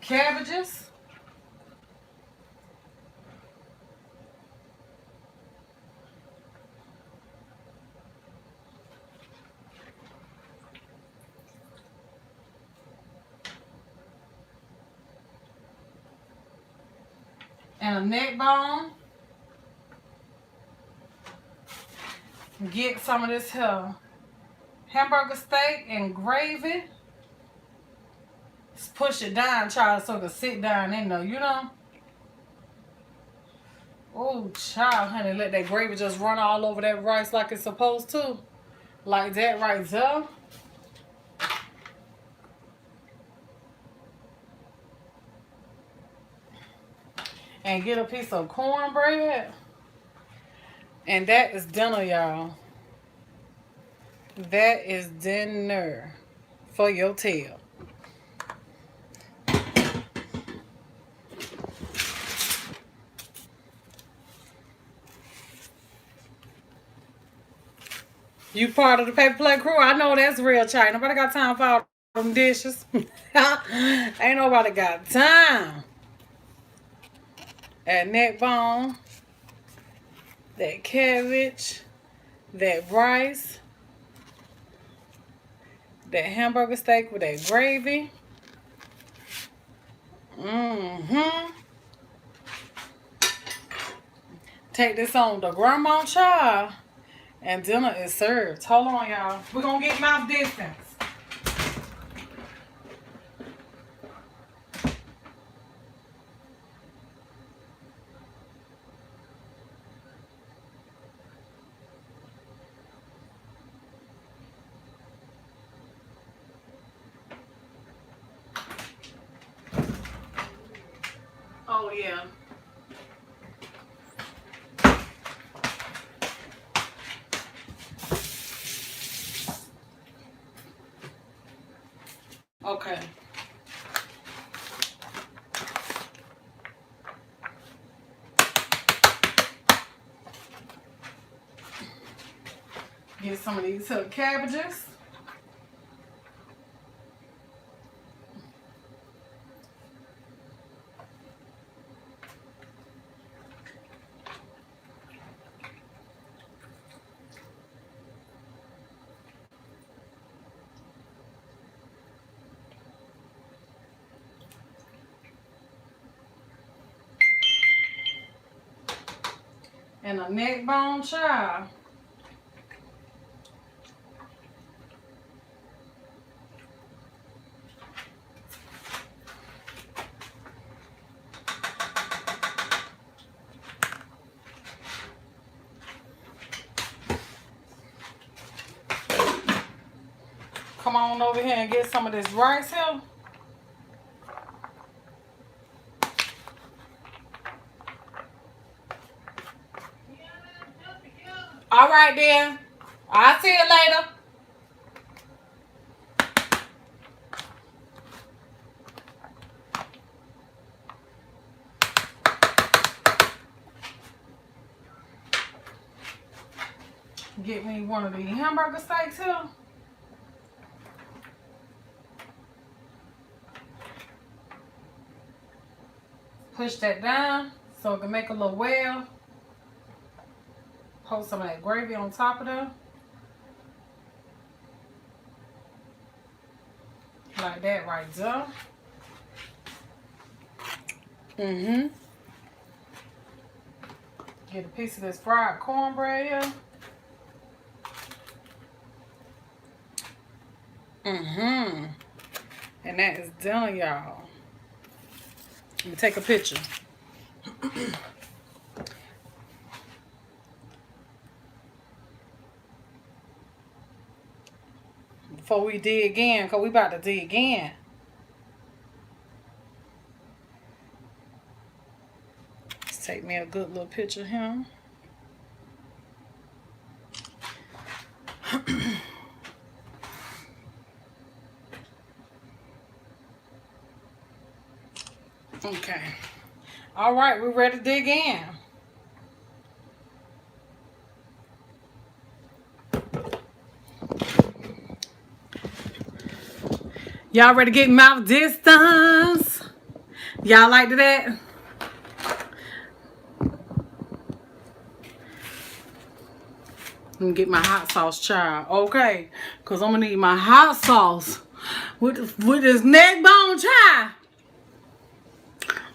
A: cabbages. And a neck bone. Get some of this here hamburger steak and gravy. Just push it down, child, so it can sit down in there, you know. Oh, child, honey, let that gravy just run all over that rice like it's supposed to. Like that right there. and get a piece of cornbread. And that is dinner, y'all. That is dinner for your tail. You part of the paper plate crew? I know that's real chat. Nobody got time for all them dishes. Ain't nobody got time. That neck bone, that cabbage, that rice, that hamburger steak with that gravy. Take this on the grandma child, and dinner is served. Hold on, y'all. We're going to get mouth distance. Oh, yeah. Okay. Get some of these little cabbages. And a neck bone child. Come on over here and get some of this rice here. All right, then. I'll see you later. Get me one of these hamburger steaks here. Push that down so it can make a little well. Pour some of that gravy on top of them. Like that right there. Get a piece of this fried cornbread here. And that is done, y'all. Let me take a picture. Before we dig in, because we about to dig in. Let's take me a good little picture here. Okay. All right, we're ready to dig in. Y'all ready to get mouth distance? Y'all like that? Let me get my hot sauce, child. Okay, because I'm going to need my hot sauce with this neck bone, child.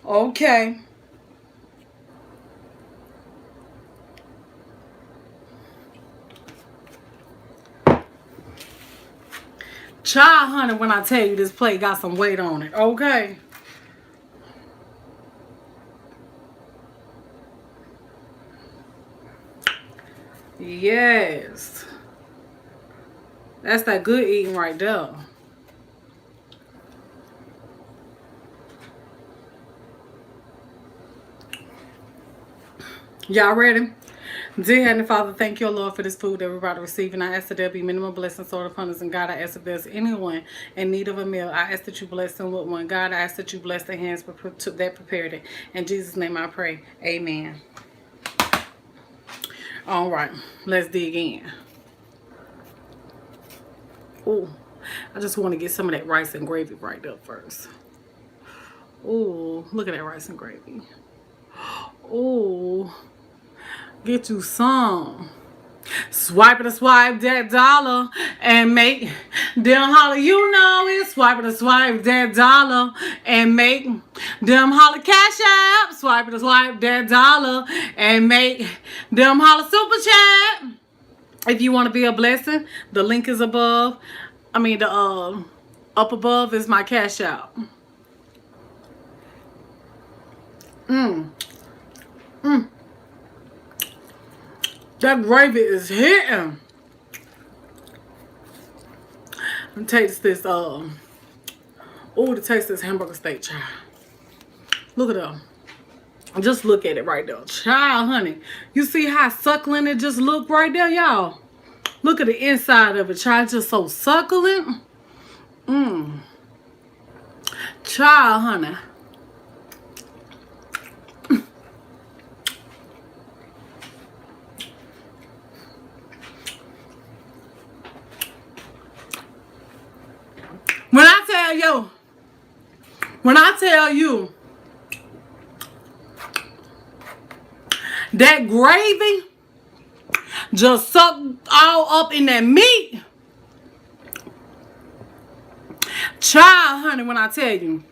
A: Okay. Child, honey, when I tell you this plate got some weight on it. Okay. Yes. That's that good eating right there. Y'all ready? Dear Heavenly Father, thank you, Lord, for this food that we're about to receive. And I ask that there be minimum blessings stored upon us. And God, I ask if there's anyone in need of a meal, I ask that you bless them with one. God, I ask that you bless the hands that prepared it. In Jesus' name I pray. Amen. All right, let's dig in. Ooh, I just want to get some of that rice and gravy right up first. Ooh, look at that rice and gravy. Ooh, get you some. Swipe it or swipe that dollar and make them holler. You know it. Swipe it or swipe that dollar and make them holler. Cash app. Swipe it or swipe that dollar and make them holler. Super chat. If you want to be a blessing, the link is above. I mean, the up above is my cash app. That gravy is hitting. And taste this oh, to taste this hamburger steak, child. Look at them. Just look at it right there. Child, honey. You see how succulent it just looked right there, y'all? Look at the inside of it, child. Just so succulent. Child, honey. When I tell you that gravy just sucked all up in that meat, child, honey, when I tell you.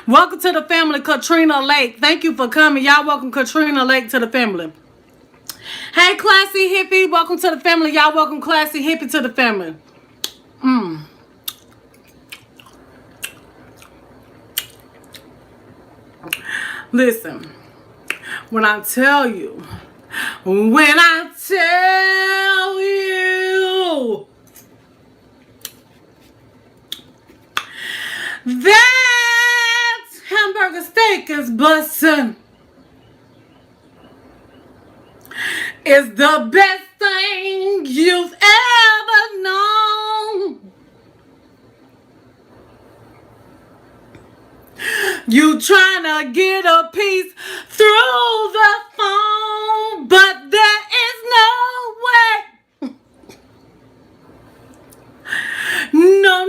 A: Welcome to the family, Katrina Lake. Thank you for coming. Y'all welcome Katrina Lake to the family. Hey, Classy Hippie, welcome to the family. Y'all welcome Classy Hippie to the family. Listen, when I tell you that hamburger steak is bussin', it's the best thing you've ever known. You trying to get a piece through the phone, but there is no way. No,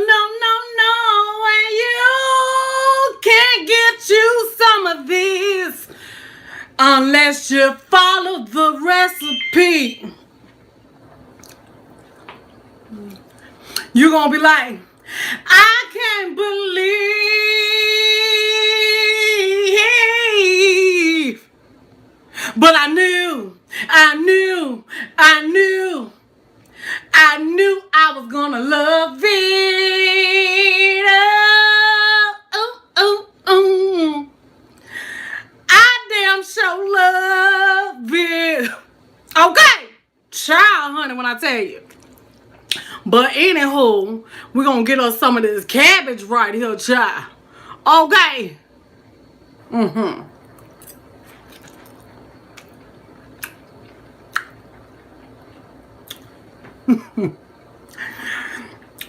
A: way you can't get you some of this unless you follow the recipe. You're gonna be like, I can't believe, but I knew I was gonna love it. I damn sure love it. Okay, child, honey, when I tell you. But anywho, we're gonna get us some of this cabbage right here, child. Okay.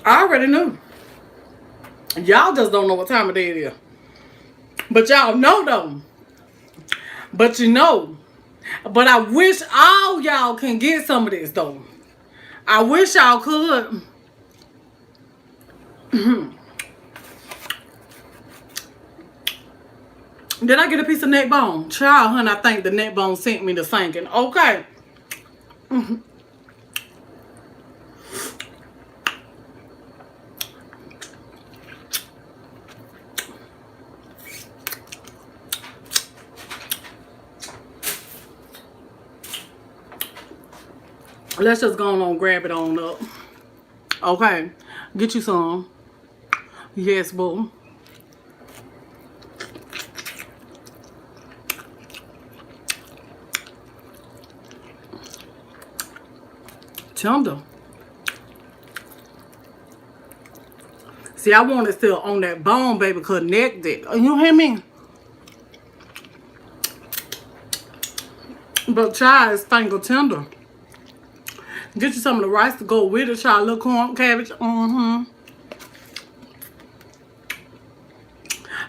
A: I already knew. Y'all just don't know what time of day it is. But y'all know though. But you know. But I wish all y'all can get some of this though. I wish y'all could. Did I get a piece of neck bone? Child, honey, I think the neck bone sent me to sinking. Okay. Let's just go on and grab it on up. Okay. Get you some. Yes, boo. Tender. See, I want it still on that bone, baby, connected. You hear me? But child is finger tender. Get you some of the rice to go with it, child. Little corn, cabbage.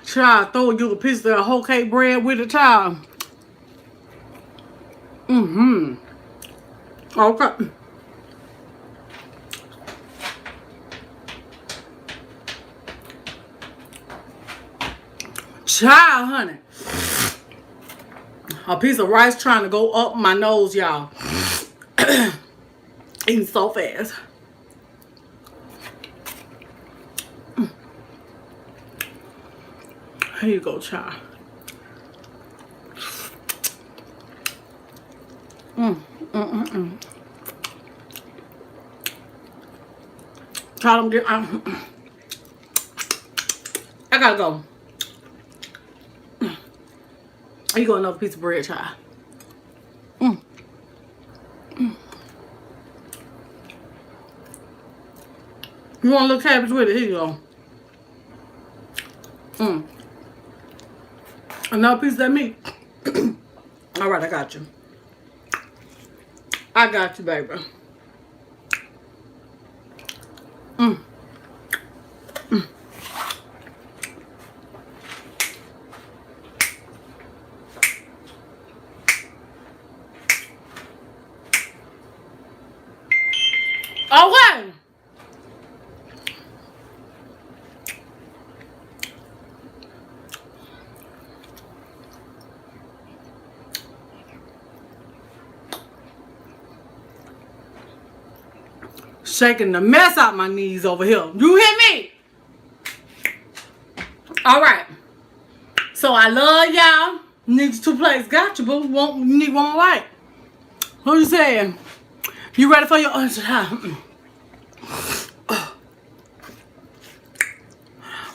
A: Child, throw you a piece of that whole cake bread with it, child. Okay. Child, honey. A piece of rice trying to go up my nose, y'all. Eating so fast. Here you go, child. Try them get. I gotta go. You got another piece of bread, child. You want a little cabbage with it? Here you go. Another piece of that meat. All right, I got you. I got you, baby. Okay. Shaking the mess out my knees over here. You hear me? All right. So I love y'all. Need 2 plates. Got you, boo. You need one more bite. What you saying? You ready for your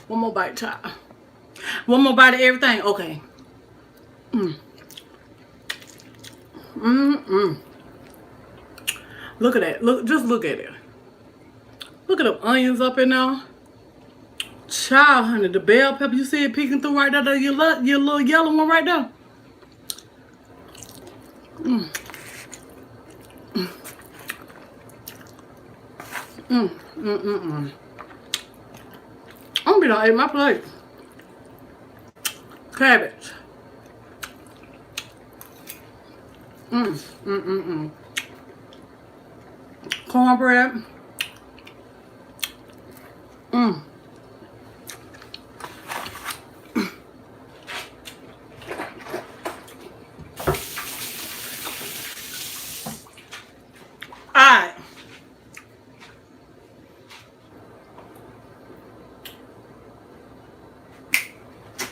A: one more bite, child. One more bite of everything. Okay. Look at that. Just look at it. Look at the onions up in there. Child, honey, the bell pepper, you see it peeking through right there, your little yellow one right there. I'm gonna be done ate my plate. Cabbage. Cornbread. Alright.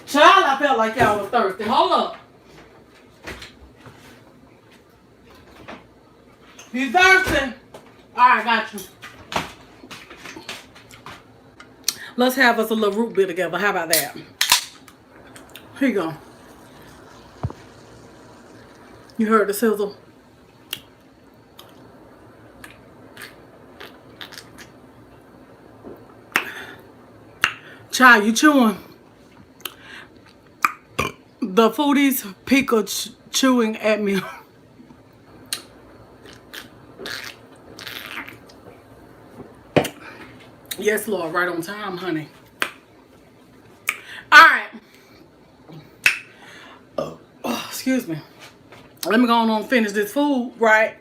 A: Child, I felt like y'all was thirsty. Hold up. You thirsty? Alright, got you. Let's have us a little root beer together. How about that? Here you go. You heard the sizzle? Child, you chewing. The foodies pickle chewing at me. Yes, Lord, right on time, honey. All right. Excuse me. Let me go on and finish this food, right?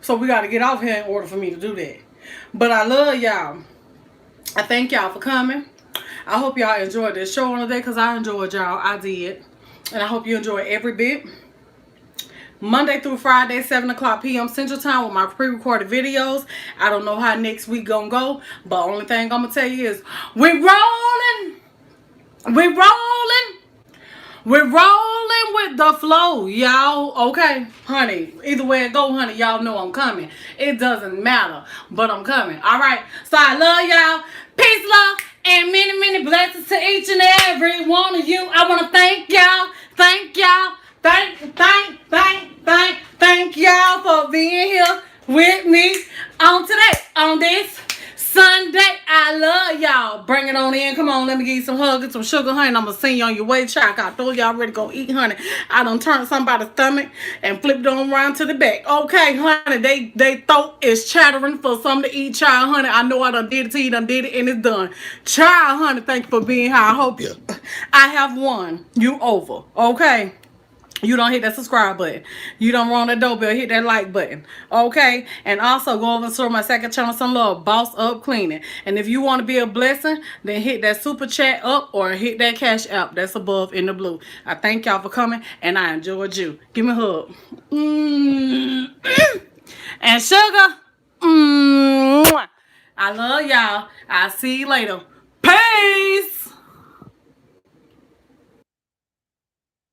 A: So we got to get off here in order for me to do that. But I love y'all. I thank y'all for coming. I hope y'all enjoyed this show on the day because I enjoyed y'all. I did. And I hope you enjoy every bit. Monday through Friday, 7 o'clock p.m. Central Time with my pre-recorded videos. I don't know how next week gonna go, but only thing I'm gonna tell you is we're rolling. We're rolling. We're rolling with the flow, y'all. Okay, honey. Either way it go, honey, y'all know I'm coming. It doesn't matter, but I'm coming. All right. So I love y'all. Peace, love, and many, many blessings to each and every one of you. I want to thank y'all. Thank y'all. Thank y'all for being here with me on today, on this Sunday. I love y'all. Bring it on in. Come on, let me give you some hugs, some sugar, honey. I'm gonna send you on your way, child. I told y'all ready to go eat, honey. I done turned somebody's stomach and flipped it on around to the back. Okay, honey, they throat is chattering for something to eat, child, honey. I know I done did it to you, done did it, and it's done. Child, honey, thank you for being here. I hope you. I have won you over. Okay. You don't hit that subscribe button. You don't run that doorbell. Hit that like button. Okay? And also go over to my second channel, some love, Boss Up Cleaning. And if you want to be a blessing, then hit that super chat up or hit that cash app that's above in the blue. I thank y'all for coming and I enjoyed you. Give me a hug. And sugar. I love y'all. I'll see you later.